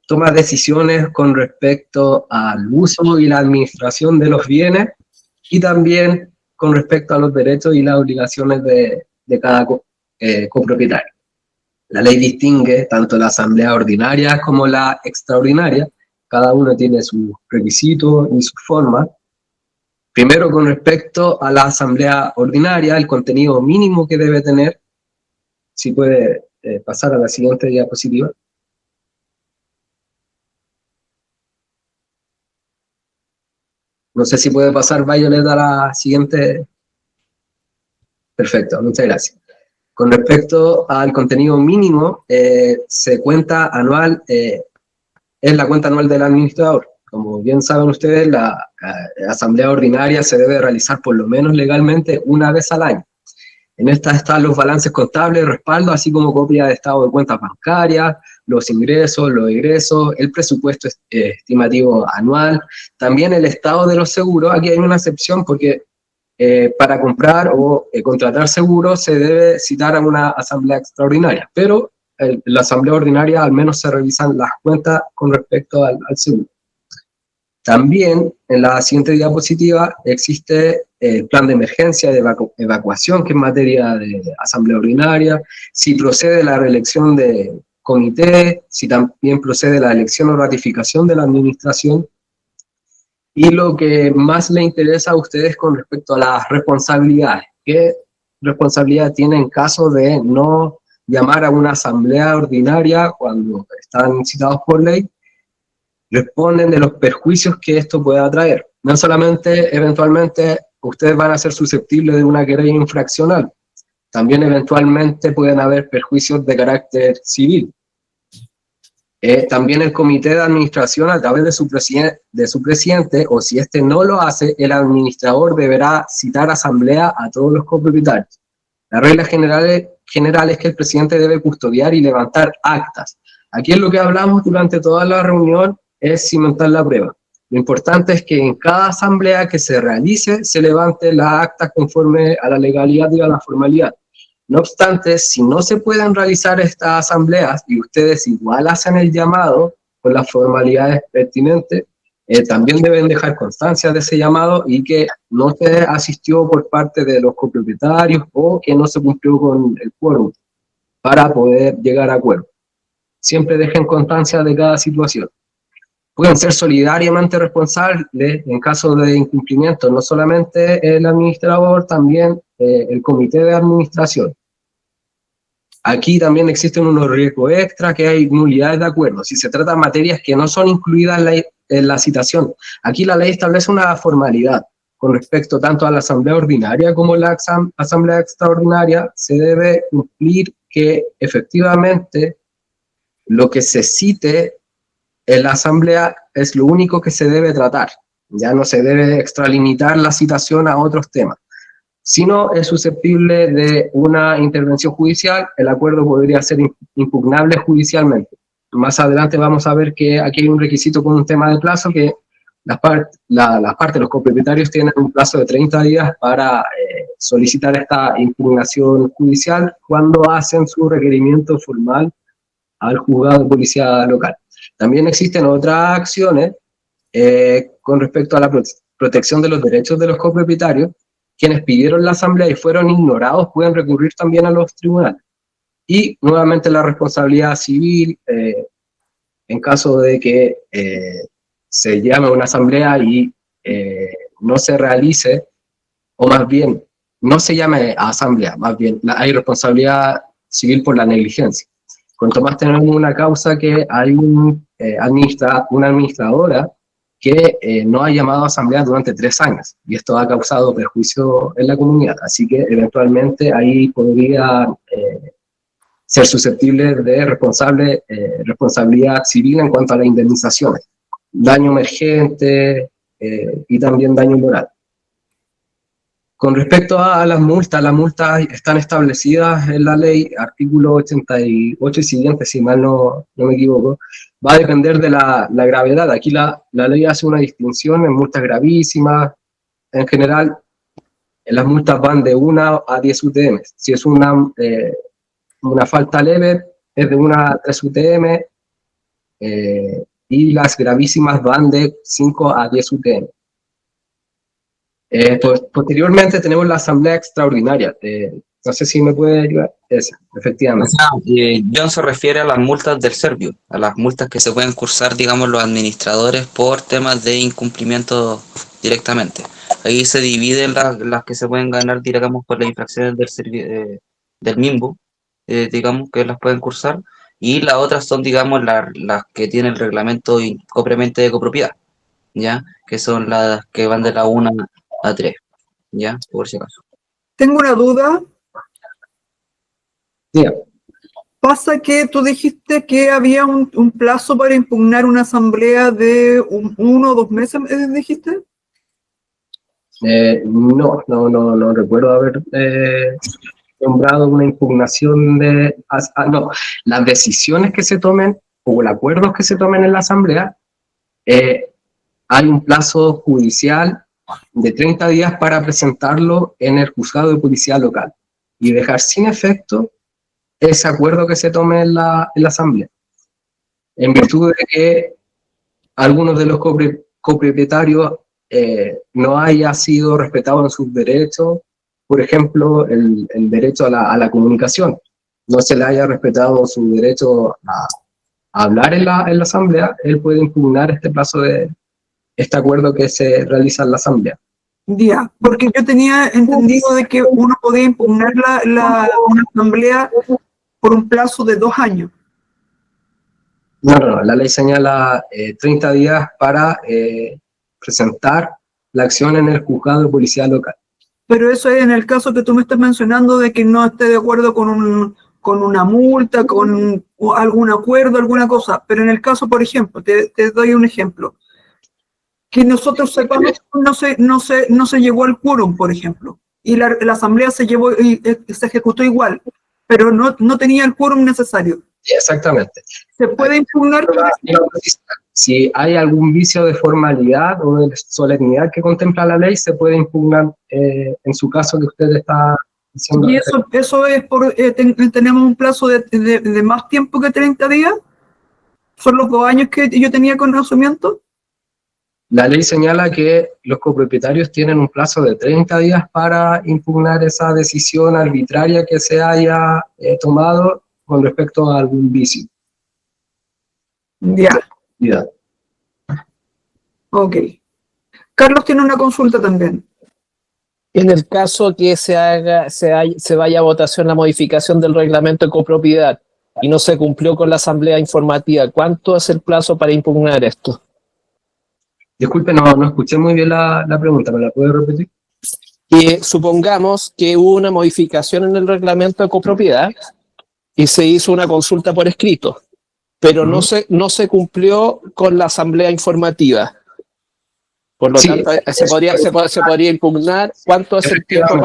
toma decisiones con respecto al uso y la administración de los bienes y también con respecto a los derechos y las obligaciones de cada copropietario. La ley distingue tanto la asamblea ordinaria como la extraordinaria. Cada uno tiene sus requisitos y su forma. Primero, con respecto a la asamblea ordinaria, el contenido mínimo que debe tener, si puede pasar a la siguiente diapositiva. No sé si puede pasar Violet a la siguiente. Perfecto, muchas gracias. Con respecto al contenido mínimo, se cuenta anual, es la cuenta anual del administrador. Como bien saben ustedes, la asamblea ordinaria se debe realizar por lo menos legalmente una vez al año. En esta están los balances contables, respaldo, así como copia de estado de cuentas bancarias, los ingresos, los egresos, el presupuesto estimativo anual, también el estado de los seguros. Aquí hay una excepción porque para comprar o contratar seguros se debe citar a una asamblea extraordinaria, pero en la asamblea ordinaria al menos se revisan las cuentas con respecto al seguro. También en la siguiente diapositiva existe el plan de emergencia de evacuación, que es materia de asamblea ordinaria, si procede la reelección de comité, si también procede la elección o ratificación de la administración, y lo que más le interesa a ustedes con respecto a las responsabilidades. ¿Qué responsabilidad tiene en caso de no llamar a una asamblea ordinaria cuando están citados por ley? Responden de los perjuicios que esto pueda traer. No solamente eventualmente ustedes van a ser susceptibles de una querella infraccional, también eventualmente pueden haber perjuicios de carácter civil. También el comité de administración, a través de su presidente, o si este no lo hace, el administrador deberá citar asamblea a todos los copropietarios. La regla general es que el presidente debe custodiar y levantar actas. Aquí es lo que hablamos durante toda la reunión, es cimentar la prueba. Lo importante es que en cada asamblea que se realice se levante las actas conforme a la legalidad y a la formalidad. No obstante, si no se pueden realizar estas asambleas y ustedes igual hacen el llamado con las formalidades pertinentes, también deben dejar constancia de ese llamado y que no se asistió por parte de los copropietarios o que no se cumplió con el quórum para poder llegar a acuerdo. Siempre dejen constancia de cada situación. Pueden ser solidariamente responsables en caso de incumplimiento, no solamente el administrador, también el comité de administración. Aquí también existen unos riesgos extra, que hay nulidades de acuerdo, si se trata de materias que no son incluidas en la citación. Aquí la ley establece una formalidad con respecto tanto a la asamblea ordinaria como a la asamblea extraordinaria. Se debe cumplir que efectivamente lo que se cite en la asamblea es lo único que se debe tratar. Ya no se debe extralimitar la citación a otros temas. Si no es susceptible de una intervención judicial, el acuerdo podría ser impugnable judicialmente. Más adelante vamos a ver que aquí hay un requisito con un tema de plazo, que las partes, los copropietarios tienen un plazo de 30 días para solicitar esta impugnación judicial cuando hacen su requerimiento formal al juzgado de policía local. También existen otras acciones con respecto a la protección de los derechos de los copropietarios. Quienes pidieron la asamblea y fueron ignorados pueden recurrir también a los tribunales. Y nuevamente la responsabilidad civil, en caso de que se llame a una asamblea y no se realice, o más bien, no se llame a asamblea, más bien hay responsabilidad civil por la negligencia. Cuanto más tenemos una causa que hay una administradora que no ha llamado a asamblea durante 3 años, y esto ha causado perjuicio en la comunidad, así que eventualmente ahí podría ser susceptible de responsabilidad civil en cuanto a las indemnizaciones, daño emergente y también daño moral. Con respecto a las multas están establecidas en la ley, artículo 88 y siguiente, si mal no me equivoco. Va a depender de la gravedad. Aquí la ley hace una distinción en multas gravísimas. En general, las multas van de 1 a 10 UTM. Si es una falta leve, es de 1 a 3 UTM, y las gravísimas van de 5 a 10 UTM. Posteriormente tenemos la asamblea extraordinaria. No sé si me puede ayudar. Esa, efectivamente. John se refiere a las multas del Servio, a las multas que se pueden cursar, digamos, los administradores por temas de incumplimiento directamente. Ahí se dividen las que se pueden ganar, digamos, por las infracciones del MIMBU, digamos, que las pueden cursar, y las otras son, digamos, las que tienen el reglamento propiamente de copropiedad, ¿ya? Que son las que van de la 1 a 3, ¿ya? Por si acaso. Tengo una duda. Sí. Pasa que tú dijiste que había un plazo para impugnar una asamblea de 1 o 2 meses, ¿dijiste? No recuerdo haber nombrado una impugnación de... no, las decisiones que se tomen o los acuerdos que se tomen en la Asamblea, hay un plazo judicial de 30 días para presentarlo en el juzgado de policía local y dejar sin efecto ese acuerdo que se tome en la Asamblea, en virtud de que algunos de los copropietarios no haya sido respetados en sus derechos, por ejemplo, el derecho a la comunicación, no se le haya respetado su derecho a hablar en la Asamblea, él puede impugnar este plazo de este acuerdo que se realiza en la Asamblea. Ya, porque yo tenía entendido de que uno podía impugnar una Asamblea por un plazo de 2 años. No, la ley señala 30 días para presentar la acción en el juzgado de policía local. Pero eso es en el caso que tú me estás mencionando de que no esté de acuerdo con una multa, con algún acuerdo, alguna cosa. Pero en el caso, por ejemplo, te doy un ejemplo, que nosotros sepamos no se llegó al quórum, por ejemplo, y la Asamblea se llevó y se ejecutó igual, pero no tenía el quórum necesario. Exactamente. ¿Se puede impugnar? Si hay algún vicio de formalidad o de solemnidad que contempla la ley, se puede impugnar en su caso que usted está diciendo. ¿Y eso es por, tenemos un plazo de más tiempo que 30 días? ¿Son los 2 años que yo tenía conocimiento? La ley señala que los copropietarios tienen un plazo de 30 días para impugnar esa decisión arbitraria que se haya tomado con respecto a algún vicio. Ya. Ok. Carlos tiene una consulta también. En el caso que se vaya a votación la modificación del reglamento de copropiedad y no se cumplió con la asamblea informativa, ¿cuánto es el plazo para impugnar esto? Disculpe, no escuché muy bien la pregunta, ¿me la puede repetir? Supongamos que hubo una modificación en el reglamento de copropiedad y se hizo una consulta por escrito, pero no se cumplió con la asamblea informativa. Por lo tanto, se podría impugnar. ¿Cuánto es el tiempo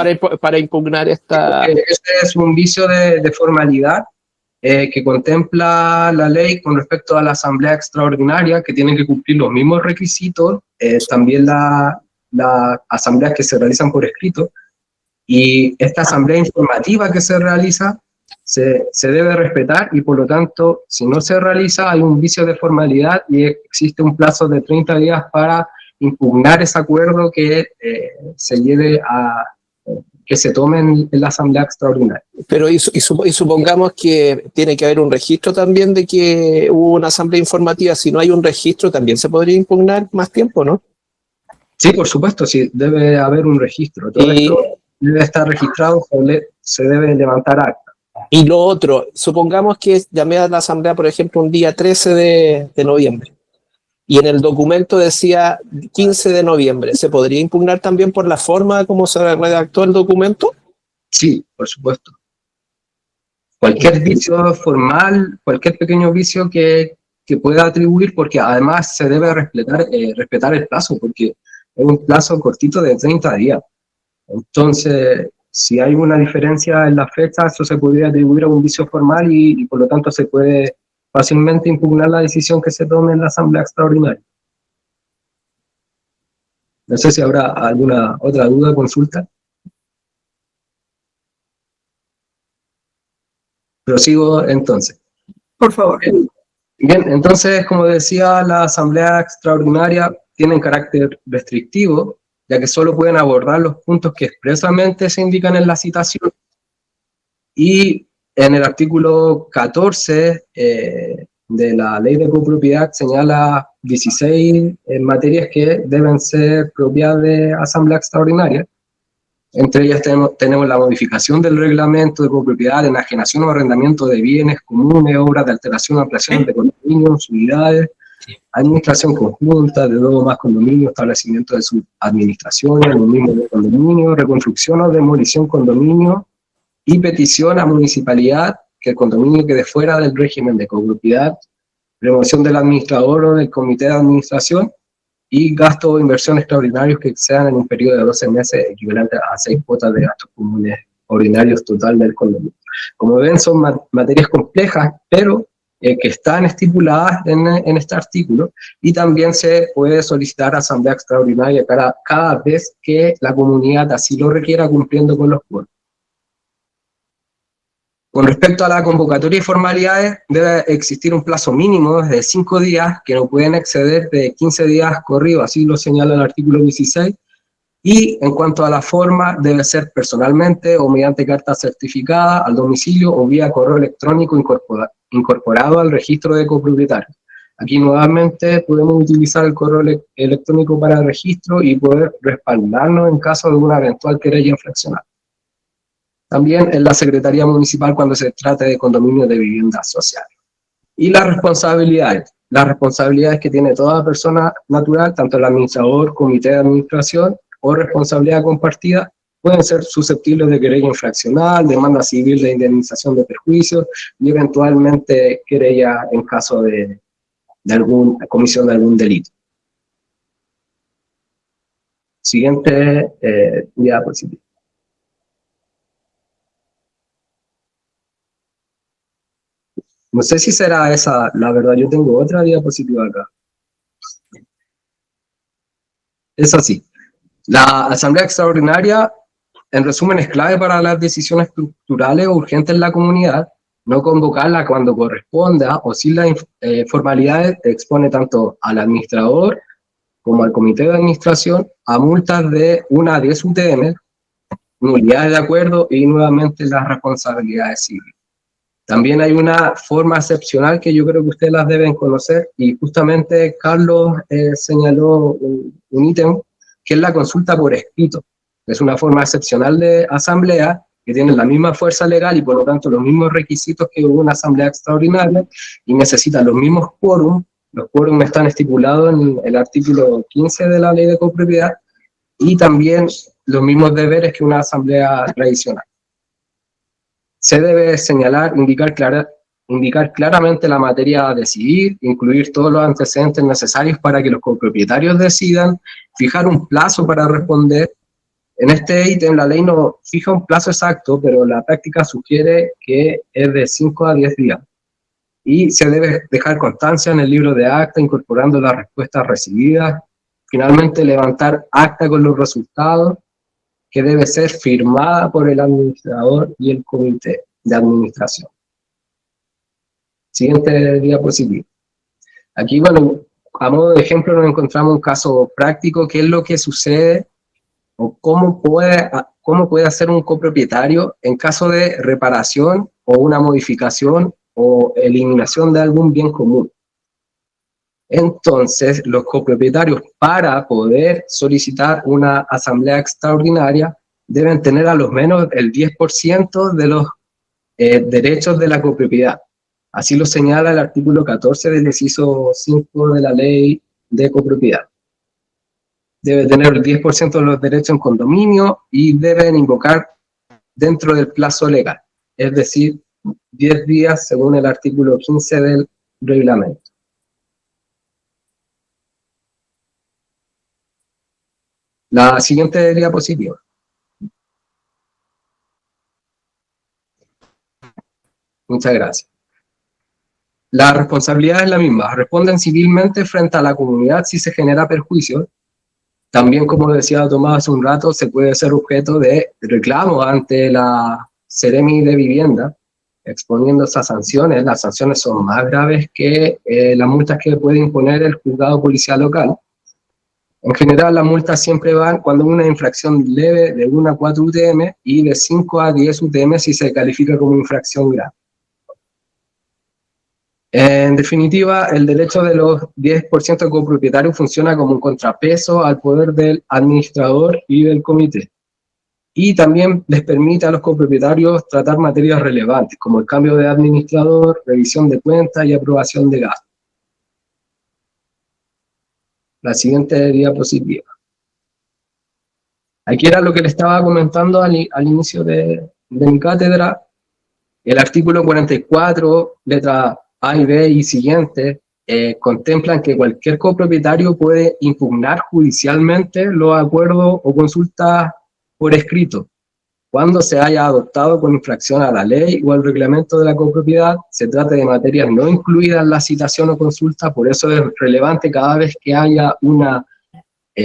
para impugnar esta...? Este es un vicio de formalidad que contempla la ley con respecto a la asamblea extraordinaria, que tienen que cumplir los mismos requisitos, también las asambleas que se realizan por escrito, y esta asamblea informativa que se realiza se debe respetar, y por lo tanto, si no se realiza, hay un vicio de formalidad y existe un plazo de 30 días para impugnar ese acuerdo que se lleve a... que se tome en la asamblea extraordinaria. Pero y supongamos que tiene que haber un registro también de que hubo una asamblea informativa. Si no hay un registro, también se podría impugnar más tiempo, ¿no? Sí, por supuesto, sí, debe haber un registro. Todo esto debe estar registrado, se debe levantar acta. Y lo otro, supongamos que llamé a la asamblea, por ejemplo, un día 13 de noviembre, y en el documento decía 15 de noviembre. ¿Se podría impugnar también por la forma como se redactó el documento? Sí, por supuesto. Cualquier vicio formal, cualquier pequeño vicio que pueda atribuir, porque además se debe respetar el plazo, porque es un plazo cortito de 30 días. Entonces, si hay una diferencia en la fecha, eso se podría atribuir a un vicio formal y por lo tanto se puede fácilmente impugnar la decisión que se tome en la asamblea extraordinaria. No sé si habrá alguna otra duda o consulta. Prosigo entonces. Por favor. Bien, entonces, como decía, la asamblea extraordinaria tiene carácter restrictivo, ya que solo pueden abordar los puntos que expresamente se indican en la citación. Y en el artículo 14 de la ley de copropiedad señala 16 materias que deben ser propias de asamblea extraordinaria. Entre ellas tenemos la modificación del reglamento de copropiedad, enajenación o arrendamiento de bienes comunes, obras de alteración o ampliación de condominios, unidades, administración conjunta de 2 o más condominios, establecimiento de sus administraciones, el mismo de condominio, reconstrucción o demolición condominio, y petición a municipalidad que el condominio quede fuera del régimen de copropiedad, remoción del administrador o del comité de administración, y gastos o inversión extraordinarios que excedan en un periodo de 12 meses equivalente a 6 cuotas de gastos comunes ordinarios total del condominio. Como ven, son materias complejas, pero que están estipuladas en este artículo, y también se puede solicitar asamblea extraordinaria cada vez que la comunidad así lo requiera, cumpliendo con los quórums. Con respecto a la convocatoria y formalidades, debe existir un plazo mínimo de 5 días, que no pueden exceder de 15 días corridos, así lo señala el artículo 16, y en cuanto a la forma, debe ser personalmente o mediante carta certificada al domicilio o vía correo electrónico incorporado al registro de copropietarios. Aquí nuevamente podemos utilizar el correo electrónico para el registro y poder respaldarnos en caso de una eventual querella infraccional. También en la Secretaría Municipal cuando se trate de condominios de vivienda social. Y las responsabilidades que tiene toda persona natural, tanto el administrador, comité de administración o responsabilidad compartida, pueden ser susceptibles de querella infraccional, demanda civil de indemnización de perjuicios y eventualmente querella en caso de comisión de algún delito. Siguiente diapositiva. No sé si será esa, la verdad, yo tengo otra diapositiva acá. Es así. La asamblea extraordinaria, en resumen, es clave para las decisiones estructurales o urgentes en la comunidad. No convocarla cuando corresponda o sin las formalidades expone tanto al administrador como al comité de administración a multas de 1 a 10 UTM, nulidades de acuerdo y nuevamente las responsabilidades civiles. También hay una forma excepcional que yo creo que ustedes las deben conocer, y justamente Carlos señaló un ítem, que es la consulta por escrito. Es una forma excepcional de asamblea que tiene la misma fuerza legal y por lo tanto los mismos requisitos que una asamblea extraordinaria, y necesita los mismos quórums. Los quórums están estipulados en el artículo 15 de la Ley de Copropiedad, y también los mismos deberes que una asamblea tradicional. Se debe señalar, indicar claramente la materia a decidir, incluir todos los antecedentes necesarios para que los copropietarios decidan, fijar un plazo para responder. En este ítem la ley no fija un plazo exacto, pero la práctica sugiere que es de 5 a 10 días. Y se debe dejar constancia en el libro de acta, incorporando las respuestas recibidas. Finalmente, levantar acta con los resultados, que debe ser firmada por el administrador y el comité de administración. Siguiente diapositiva. Aquí, bueno, a modo de ejemplo nos encontramos un caso práctico, qué es lo que sucede o cómo puede hacer un copropietario en caso de reparación o una modificación o eliminación de algún bien común. Entonces, los copropietarios, para poder solicitar una asamblea extraordinaria, deben tener a lo menos el 10% de los derechos de la copropiedad. Así lo señala el artículo 14 del inciso 5 de la Ley de Copropiedad. Debe tener el 10% de los derechos en condominio y deben invocar dentro del plazo legal, es decir, 10 días según el artículo 15 del reglamento. La siguiente diapositiva. Muchas gracias. La responsabilidad es la misma. Responden civilmente frente a la comunidad si se genera perjuicio. También, como decía Tomás hace un rato, se puede ser objeto de reclamo ante la Seremi de Vivienda, exponiendo esas sanciones. Las sanciones son más graves que las multas que puede imponer el juzgado policial local. En general, las multas siempre van cuando una infracción leve de 1 a 4 UTM y de 5 a 10 UTM si se califica como infracción grave. En definitiva, el derecho de los 10% de copropietarios funciona como un contrapeso al poder del administrador y del comité. Y también les permite a los copropietarios tratar materias relevantes, como el cambio de administrador, revisión de cuentas y aprobación de gastos. La siguiente diapositiva. Aquí era lo que le estaba comentando al inicio de mi cátedra. El artículo 44, letra A y B y siguiente, contemplan que cualquier copropietario puede impugnar judicialmente los acuerdos o consultas por escrito, cuando se haya adoptado con infracción a la ley o al reglamento de la copropiedad, se trata de materias no incluidas en la citación o consulta, por eso es relevante cada vez que haya una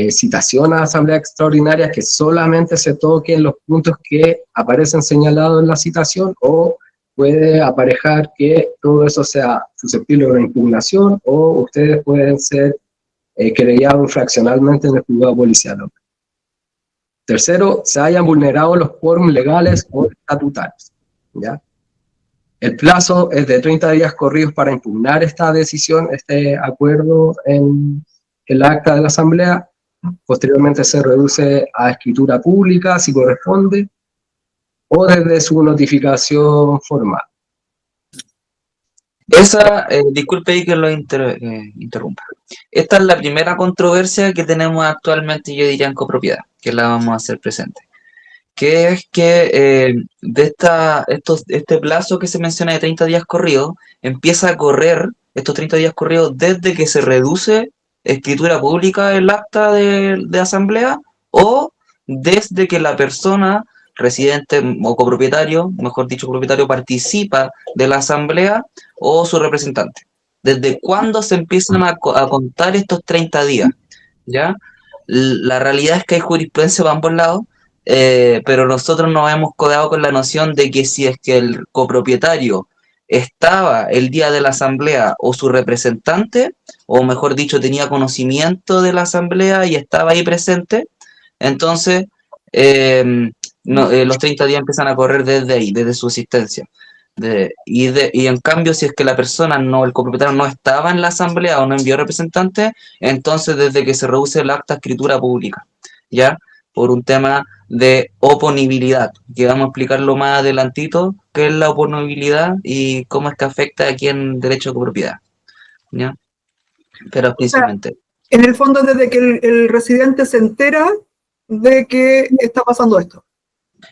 citación a asamblea extraordinaria que solamente se toquen los puntos que aparecen señalados en la citación, o puede aparejar que todo eso sea susceptible de una impugnación, o ustedes pueden ser querellados infraccionalmente en el juzgado policial. Tercero, se hayan vulnerado los quórum legales o estatutarios, ¿ya? El plazo es de 30 días corridos para impugnar esta decisión, este acuerdo en el acta de la asamblea. Posteriormente se reduce a escritura pública, si corresponde, o desde su notificación formal. Disculpe ahí que lo interrumpa. Esta es la primera controversia que tenemos actualmente, yo diría, en copropiedad, que la vamos a hacer presente. Que es que este plazo que se menciona de 30 días corridos, empieza a correr, estos 30 días corridos, desde que se reduce escritura pública el acta de asamblea, o desde que la persona residente o copropietario, mejor dicho copropietario, participa de la asamblea o su representante. ¿Desde cuándo se empiezan a contar estos 30 días? ¿Ya? La realidad es que hay jurisprudencia para ambos lados, pero nosotros nos hemos quedado con la noción de que si es que el copropietario estaba el día de la asamblea o su representante, o mejor dicho, tenía conocimiento de la asamblea y estaba ahí presente, entonces los 30 días empiezan a correr desde ahí, desde su existencia. Y en cambio, si es que la persona, el copropietario no estaba en la asamblea o no envió representante, entonces desde que se reduce el acta de escritura pública, ¿ya? Por un tema de oponibilidad, que vamos a explicarlo más adelantito, qué es la oponibilidad y cómo es que afecta aquí en derecho de copropiedad, ¿ya? Pero principalmente. En el fondo, desde que el residente se entera de que está pasando esto.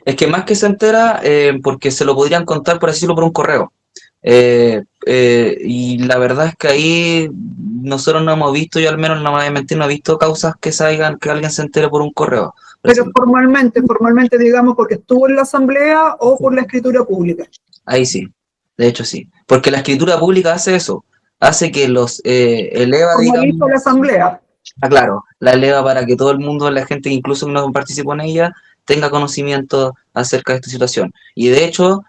Es que más que se entera, porque se lo podrían contar, por así decirlo, por un correo. Y la verdad es que ahí nosotros no hemos visto, yo al menos no me voy a mentir, no he visto causas que que alguien se entere por un correo. Pero formalmente, digamos, porque estuvo en la asamblea o por la escritura pública. Ahí sí, de hecho sí. Porque la escritura pública hace eso, hace que los eleva, como hizo la asamblea. Claro, la eleva para que todo el mundo, la gente que incluso no participó en ella, tenga conocimiento acerca de esta situación. Y de hecho,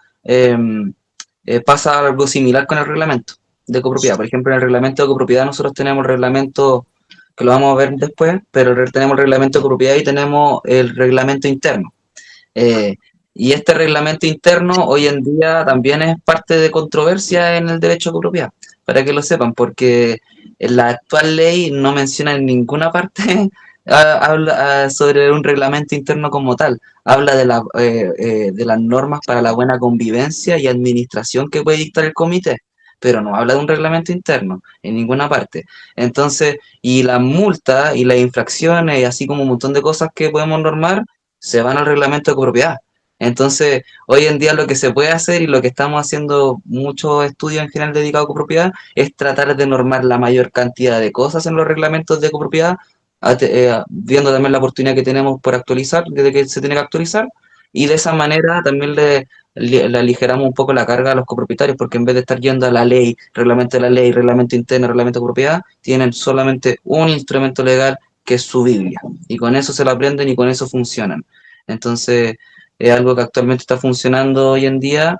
pasa algo similar con el reglamento de copropiedad. Por ejemplo, en el reglamento de copropiedad nosotros tenemos el reglamento, que lo vamos a ver después, pero tenemos el reglamento de copropiedad y tenemos el reglamento interno. Y este reglamento interno hoy en día también es parte de controversia en el derecho de copropiedad, para que lo sepan, porque la actual ley no menciona en ninguna parte habla sobre un reglamento interno como tal, habla de las normas para la buena convivencia y administración que puede dictar el comité, pero no habla de un reglamento interno en ninguna parte. Entonces, y las multas y las infracciones, y así como un montón de cosas que podemos normar, se van al reglamento de copropiedad. Entonces, hoy en día lo que se puede hacer y lo que estamos haciendo muchos estudios en general dedicados a copropiedad es tratar de normar la mayor cantidad de cosas en los reglamentos de copropiedad, viendo también la oportunidad que tenemos por actualizar, desde que se tiene que actualizar, y de esa manera también le aligeramos un poco la carga a los copropietarios, porque en vez de estar yendo a la ley, reglamento de la ley, reglamento interno, reglamento de propiedad, tienen solamente un instrumento legal que es su Biblia, y con eso se lo aprenden y con eso funcionan. Entonces, es algo que actualmente está funcionando hoy en día,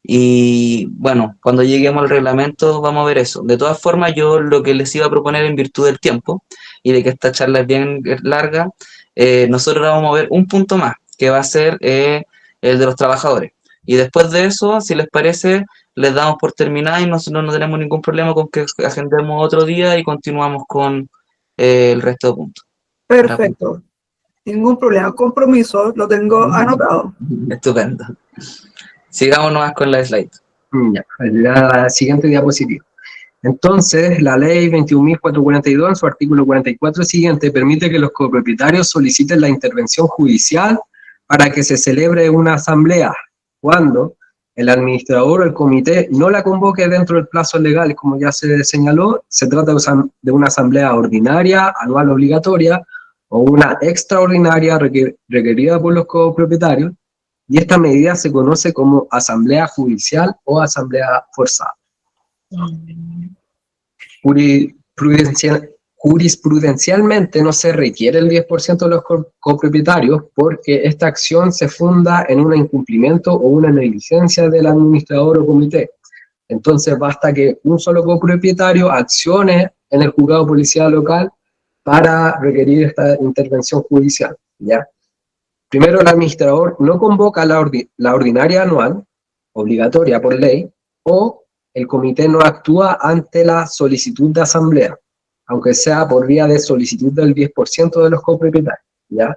y bueno, cuando lleguemos al reglamento vamos a ver eso. De todas formas, yo lo que les iba a proponer en virtud del tiempo, y de que esta charla es bien larga, nosotros vamos a ver un punto más, que va a ser el de los trabajadores. Y después de eso, si les parece, les damos por terminada y nosotros no tenemos ningún problema con que agendemos otro día y continuamos con el resto de puntos. Perfecto. Ningún problema. Compromiso, lo tengo anotado. Estupendo. Sigamos nomás con la slide. Ya, la siguiente diapositiva. Entonces, la ley 21.442, en su artículo 44 siguiente, permite que los copropietarios soliciten la intervención judicial para que se celebre una asamblea, cuando el administrador o el comité no la convoque dentro del plazo legal, como ya se señaló. Se trata de una asamblea ordinaria, anual obligatoria, o una extraordinaria requerida por los copropietarios, y esta medida se conoce como asamblea judicial o asamblea forzada. Jurisprudencialmente no se requiere el 10% de los copropietarios porque esta acción se funda en un incumplimiento o una negligencia del administrador o comité. Entonces basta que un solo copropietario accione en el juzgado policial local para requerir esta intervención judicial, ¿ya? Primero, el administrador no convoca la ordinaria anual, obligatoria por ley, o el comité no actúa ante la solicitud de asamblea, aunque sea por vía de solicitud del 10% de los copropietarios, ¿ya?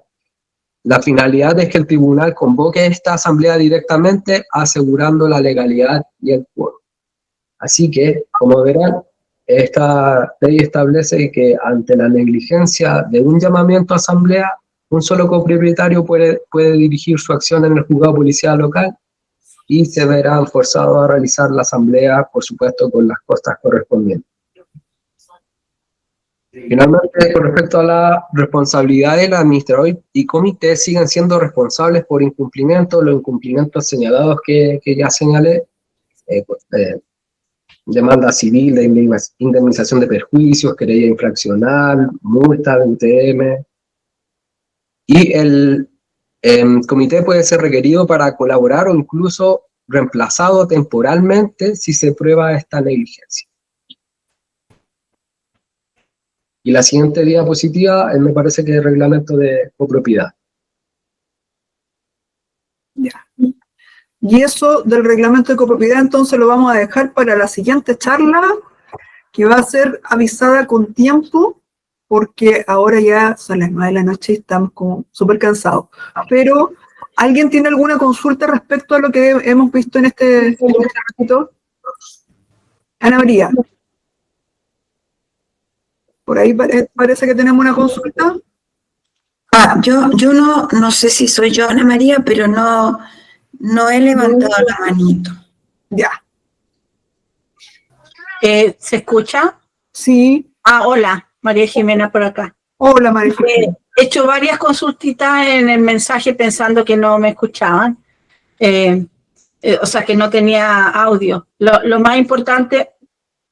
La finalidad es que el tribunal convoque esta asamblea directamente, asegurando la legalidad y el quórum. Así que, como verán, esta ley establece que ante la negligencia de un llamamiento a asamblea, un solo copropietario puede dirigir su acción en el juzgado policial local y se verán forzados a realizar la asamblea, por supuesto, con las costas correspondientes. Finalmente, con respecto a la responsabilidad del administrador y comité, siguen siendo responsables por incumplimiento, los incumplimientos señalados que ya señalé, demanda civil de indemnización de perjuicios, querella infraccional, multa de UTM, y el comité puede ser requerido para colaborar o incluso reemplazado temporalmente si se prueba esta negligencia. Y la siguiente diapositiva me parece que es el reglamento de copropiedad. Ya. Y eso del reglamento de copropiedad entonces lo vamos a dejar para la siguiente charla, que va a ser avisada con tiempo, porque ahora ya son las 9 de la noche y estamos como súper cansados. Pero, ¿alguien tiene alguna consulta respecto a lo que hemos visto en este ratito? Ana María. Por ahí parece que tenemos una consulta. Yo no sé si soy yo, Ana María, pero no he levantado la manito. Ya. ¿Se escucha? Sí. Hola, María Jimena por acá. Hola, María Jimena. He hecho varias consultitas en el mensaje pensando que no me escuchaban. O sea, que no tenía audio. Lo más importante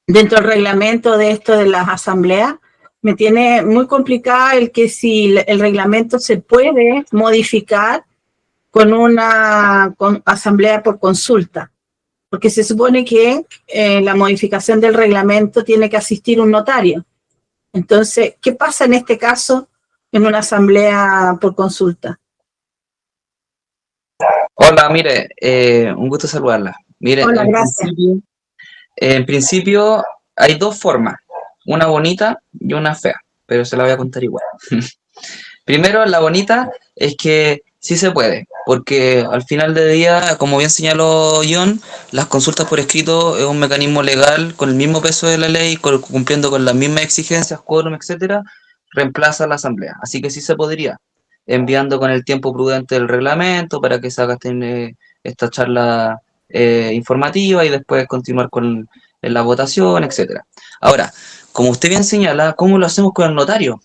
dentro del reglamento de esto de las asambleas, me tiene muy complicada el que si el reglamento se puede modificar con una asamblea por consulta, porque se supone que la modificación del reglamento tiene que asistir un notario. Entonces, ¿qué pasa en este caso en una asamblea por consulta? Hola, mire, un gusto saludarla. Mire, hola, gracias. En principio hay dos formas, una bonita y una fea, pero se la voy a contar igual. Primero, la bonita es que sí se puede, porque al final del día, como bien señaló John, las consultas por escrito es un mecanismo legal con el mismo peso de la ley, cumpliendo con las mismas exigencias, quórum, etcétera, reemplaza a la asamblea. Así que sí se podría, enviando con el tiempo prudente el reglamento para que se haga esta charla informativa y después continuar con la votación, etcétera. Ahora, como usted bien señala, ¿cómo lo hacemos con el notario?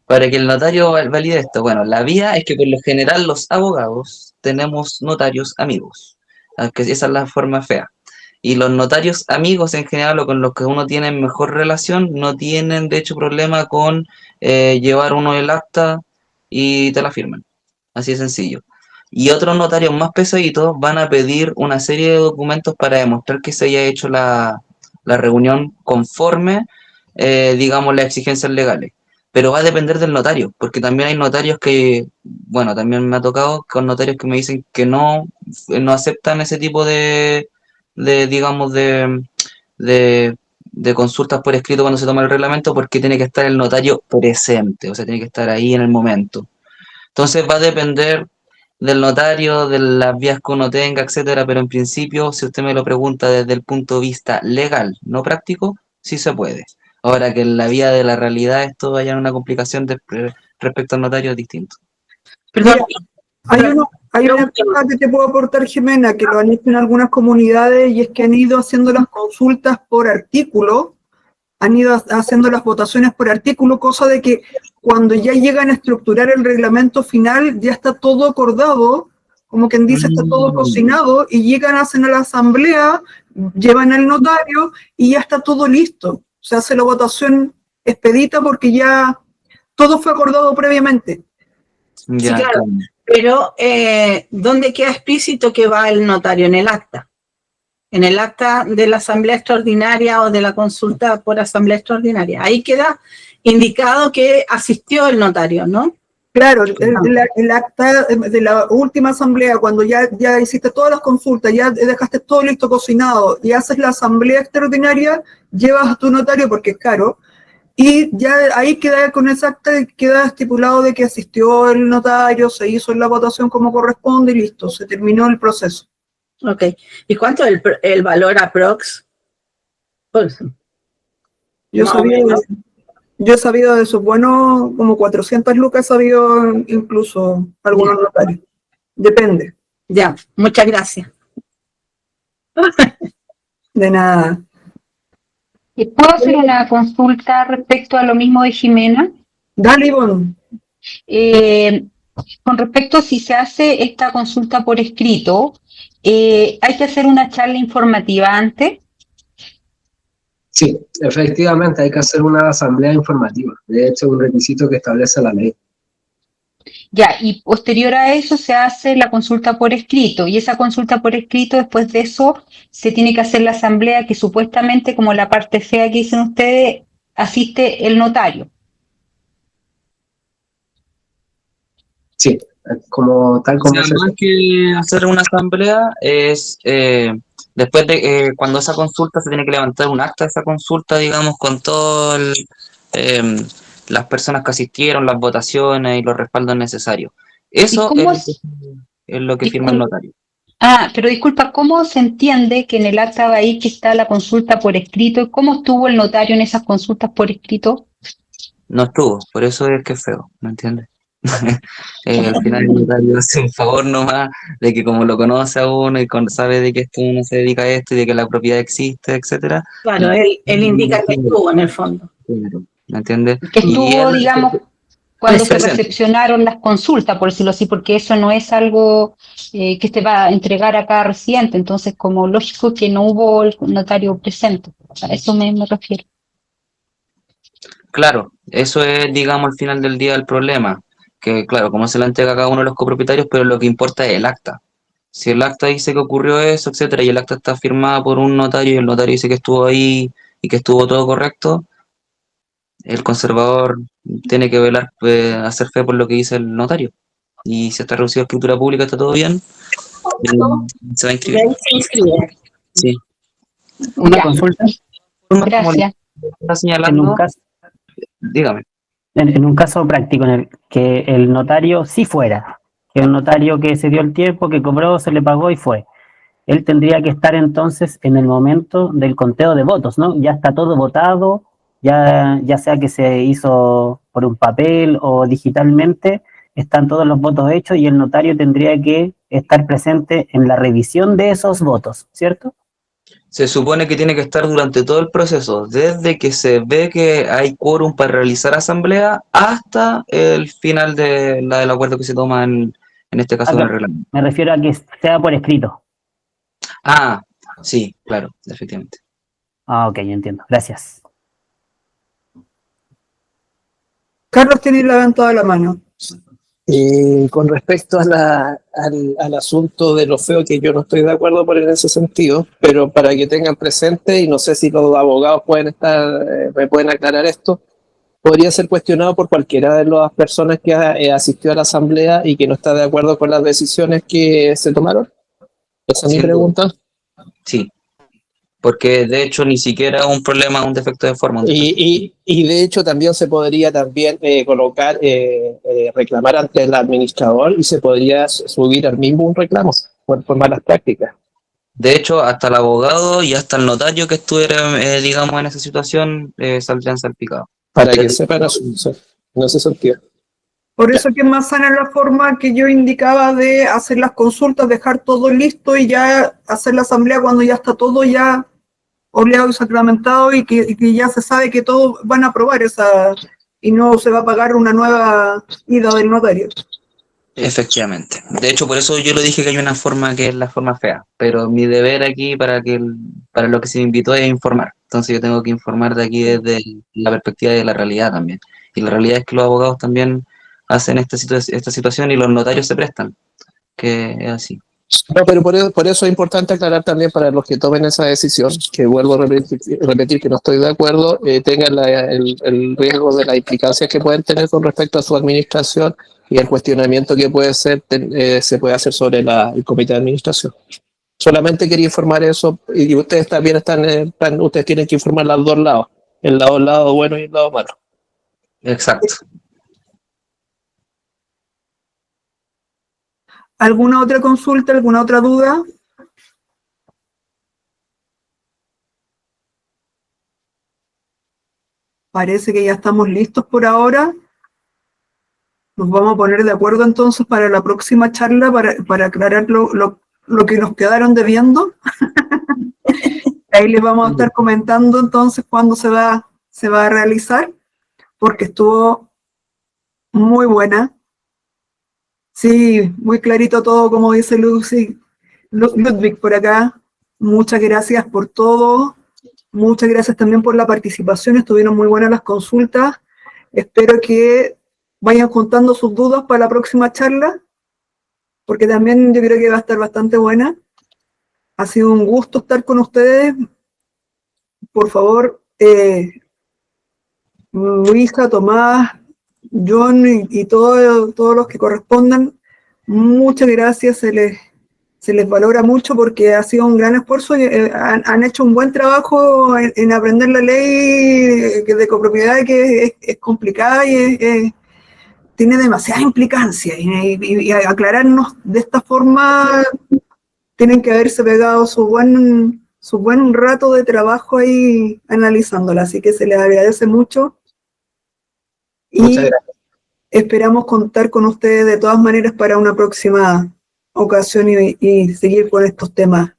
Para que el notario valide esto. Bueno, la vía es que por lo general los abogados tenemos notarios amigos, aunque esa es la forma fea. Y los notarios amigos en general, o con los que uno tiene mejor relación, no tienen de hecho problema con llevar uno el acta y te la firman. Así de sencillo. Y otros notarios más pesaditos van a pedir una serie de documentos para demostrar que se haya hecho la reunión conforme, digamos, las exigencias legales. Pero va a depender del notario, porque también hay notarios que, bueno, también me ha tocado con notarios que me dicen que no aceptan ese tipo digamos, de consultas por escrito cuando se toma el reglamento, porque tiene que estar el notario presente, o sea, tiene que estar ahí en el momento. Entonces va a depender del notario, de las vías que uno tenga, etcétera, pero en principio, si usted me lo pregunta desde el punto de vista legal, no práctico, sí se puede. Ahora que en la vía de la realidad esto vaya en una complicación respecto al notario es distinto. Perdón. Hay una cosa que te puedo aportar, Jimena, que lo han hecho en algunas comunidades, y es que han ido haciendo las consultas por artículo, han ido haciendo las votaciones por artículo, cosa de que cuando ya llegan a estructurar el reglamento final, ya está todo acordado como quien dice, está todo cocinado, y llegan, hacen a la asamblea, llevan al notario y ya está todo listo. Se hace la votación expedita porque ya todo fue acordado previamente. Sí, claro, pero ¿dónde queda explícito que va el notario? En el acta. En el acta de la asamblea extraordinaria o de la consulta por asamblea extraordinaria. Ahí queda indicado que asistió el notario, ¿no? Claro, el acta de la última asamblea, cuando ya hiciste todas las consultas, ya dejaste todo listo, cocinado, y haces la asamblea extraordinaria, llevas a tu notario porque es caro, y ya ahí queda, con esa acta queda estipulado de que asistió el notario, se hizo la votación como corresponde y listo, se terminó el proceso. Ok. ¿Y cuánto es el valor aprox? Pues, Yo he sabido de sus buenos, como 400 lucas, he sabido incluso algunos notarios. Depende. Ya, muchas gracias. De nada. ¿Puedo hacer una consulta respecto a lo mismo de Jimena? Dale, Ivonne. Con respecto a si se hace esta consulta por escrito, ¿hay que hacer una charla informativa antes? Sí, efectivamente hay que hacer una asamblea informativa. De hecho, es un requisito que establece la ley. Ya, y posterior a eso se hace la consulta por escrito, y esa consulta por escrito, después de eso, se tiene que hacer la asamblea que supuestamente, como la parte fea que dicen ustedes, asiste el notario. Sí, como tal como... O sea, más que hacer una asamblea es, después de cuando esa consulta se tiene que levantar un acta de esa consulta, digamos, con todo las personas que asistieron, las votaciones y los respaldos necesarios. Eso es lo que firma el notario. Ah, pero disculpa, ¿cómo se entiende que en el acta de ahí que está la consulta por escrito? ¿Cómo estuvo el notario en esas consultas por escrito? No estuvo, por eso es que es feo, ¿me entiendes? Al final el notario hace un favor nomás de que como lo conoce a uno y sabe de que uno se dedica a esto y de que la propiedad existe, etcétera. Claro, él indica que estuvo en el fondo. ¿Me entiendes? Que estuvo, digamos, cuando se recepcionaron las consultas, por decirlo así, porque eso no es algo que se va a entregar a cada residente, entonces como lógico que no hubo el notario presente, a eso me refiero. Claro, eso es, digamos, al final del día el problema, que claro, como se la entrega a cada uno de los copropietarios, pero lo que importa es el acta. Si el acta dice que ocurrió eso, etcétera, y el acta está firmada por un notario y el notario dice que estuvo ahí y que estuvo todo correcto, el conservador tiene que velar, hacer fe por lo que dice el notario. Y si está reducido a escritura pública, está todo bien, se va a inscribir. Sí. Una consulta. Gracias. En un caso, dígame. En un caso práctico en el que el notario sí fuera, que el notario que se dio el tiempo, que cobró, se le pagó y fue. Él tendría que estar entonces en el momento del conteo de votos, ¿no? Ya está todo votado, ya sea que se hizo por un papel o digitalmente, están todos los votos hechos y el notario tendría que estar presente en la revisión de esos votos, ¿cierto? Se supone que tiene que estar durante todo el proceso, desde que se ve que hay quórum para realizar asamblea hasta el final del acuerdo que se toma en este caso en el reglamento. Me refiero a que sea por escrito. Ah, sí, claro, efectivamente. Ah, ok, entiendo. Gracias. Carlos tiene levantado la mano. Con respecto al asunto de lo feo, que yo no estoy de acuerdo por en ese sentido, pero para que tengan presente, y no sé si los abogados me pueden aclarar esto, podría ser cuestionado por cualquiera de las personas que asistió a la asamblea y que no está de acuerdo con las decisiones que se tomaron. ¿Esa es mi pregunta? Sí, porque de hecho ni siquiera un problema, un defecto de forma. Y de hecho también se podría colocar, reclamar ante el administrador y se podría subir al mismo un reclamo por malas prácticas. De hecho, hasta el abogado y hasta el notario que estuviera, digamos, en esa situación, saldrían salpicados. Para que sepan en ese sentido. Por eso que es más sana la forma que yo indicaba de hacer las consultas, dejar todo listo y ya hacer la asamblea cuando ya está todo ya oleado y sacramentado y que ya se sabe que todos van a aprobar esa y no se va a pagar una nueva ida del notario. Efectivamente. De hecho, por eso yo lo dije que hay una forma que es la forma fea, pero mi deber aquí para lo que se me invitó es informar. Entonces yo tengo que informar de aquí desde la perspectiva de la realidad también. Y la realidad es que los abogados también hacen esta situación y los notarios se prestan, que es así. No, pero por eso es importante aclarar también para los que tomen esa decisión, que vuelvo a repetir que no estoy de acuerdo, tengan el riesgo de las implicancias que pueden tener con respecto a su administración y el cuestionamiento que puede ser se puede hacer sobre el comité de administración. Solamente quería informar eso, y ustedes también ustedes tienen que informar los dos lados, el lado bueno y el lado malo. Exacto. ¿Alguna otra consulta, alguna otra duda? Parece que ya estamos listos por ahora. Nos vamos a poner de acuerdo entonces para la próxima charla para aclarar lo que nos quedaron debiendo. Ahí les vamos a estar comentando entonces cuándo se va a realizar, porque estuvo muy buena. Sí, muy clarito todo, como dice Ludwig por acá. Muchas gracias por todo. Muchas gracias también por la participación. Estuvieron muy buenas las consultas. Espero que vayan juntando sus dudas para la próxima charla, porque también yo creo que va a estar bastante buena. Ha sido un gusto estar con ustedes. Por favor, Luisa, Tomás, John y todos los que correspondan, muchas gracias, se les valora mucho porque ha sido un gran esfuerzo y han hecho un buen trabajo en aprender la ley de copropiedad, que es complicada y tiene demasiada implicancia, y aclararnos de esta forma, tienen que haberse pegado su buen rato de trabajo ahí analizándola, así que se les agradece mucho. Y esperamos contar con ustedes de todas maneras para una próxima ocasión y seguir con estos temas.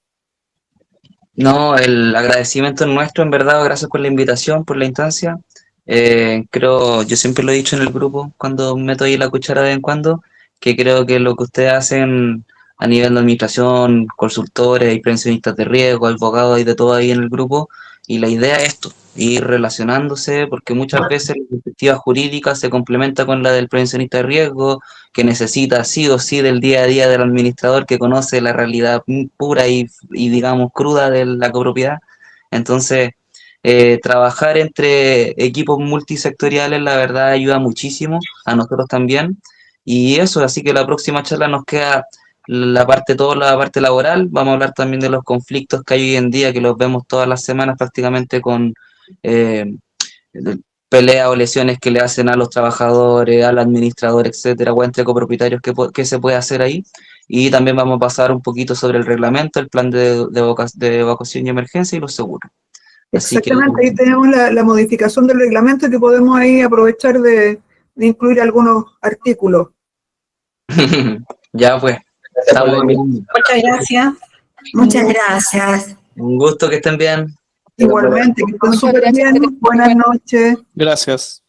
No, el agradecimiento es nuestro, en verdad, gracias por la invitación, por la instancia. Creo, yo siempre lo he dicho en el grupo, cuando meto ahí la cuchara de vez en cuando, que creo que lo que ustedes hacen a nivel de administración, consultores, hay prevencionistas de riesgo, abogados, hay de todo ahí en el grupo, y la idea es esto, ir relacionándose, porque muchas veces la perspectiva jurídica se complementa con la del prevencionista de riesgo, que necesita sí o sí del día a día del administrador que conoce la realidad pura y digamos cruda de la copropiedad. Entonces, trabajar entre equipos multisectoriales, la verdad, ayuda muchísimo, a nosotros también. Y eso, así que la próxima charla nos queda la parte laboral. Vamos a hablar también de los conflictos que hay hoy en día, que los vemos todas las semanas prácticamente con peleas o lesiones que le hacen a los trabajadores, al administrador, etcétera, o entre copropietarios, ¿qué se puede hacer ahí? Y también vamos a pasar un poquito sobre el reglamento, el plan de evacuación y emergencia y los seguros. Exactamente, ahí tenemos la modificación del reglamento, que podemos ahí aprovechar de incluir algunos artículos. Ya pues. Muchas gracias. Muchas gracias. Un gusto, que estén bien. Igualmente, que estén súper bien. Buenas noches. Gracias.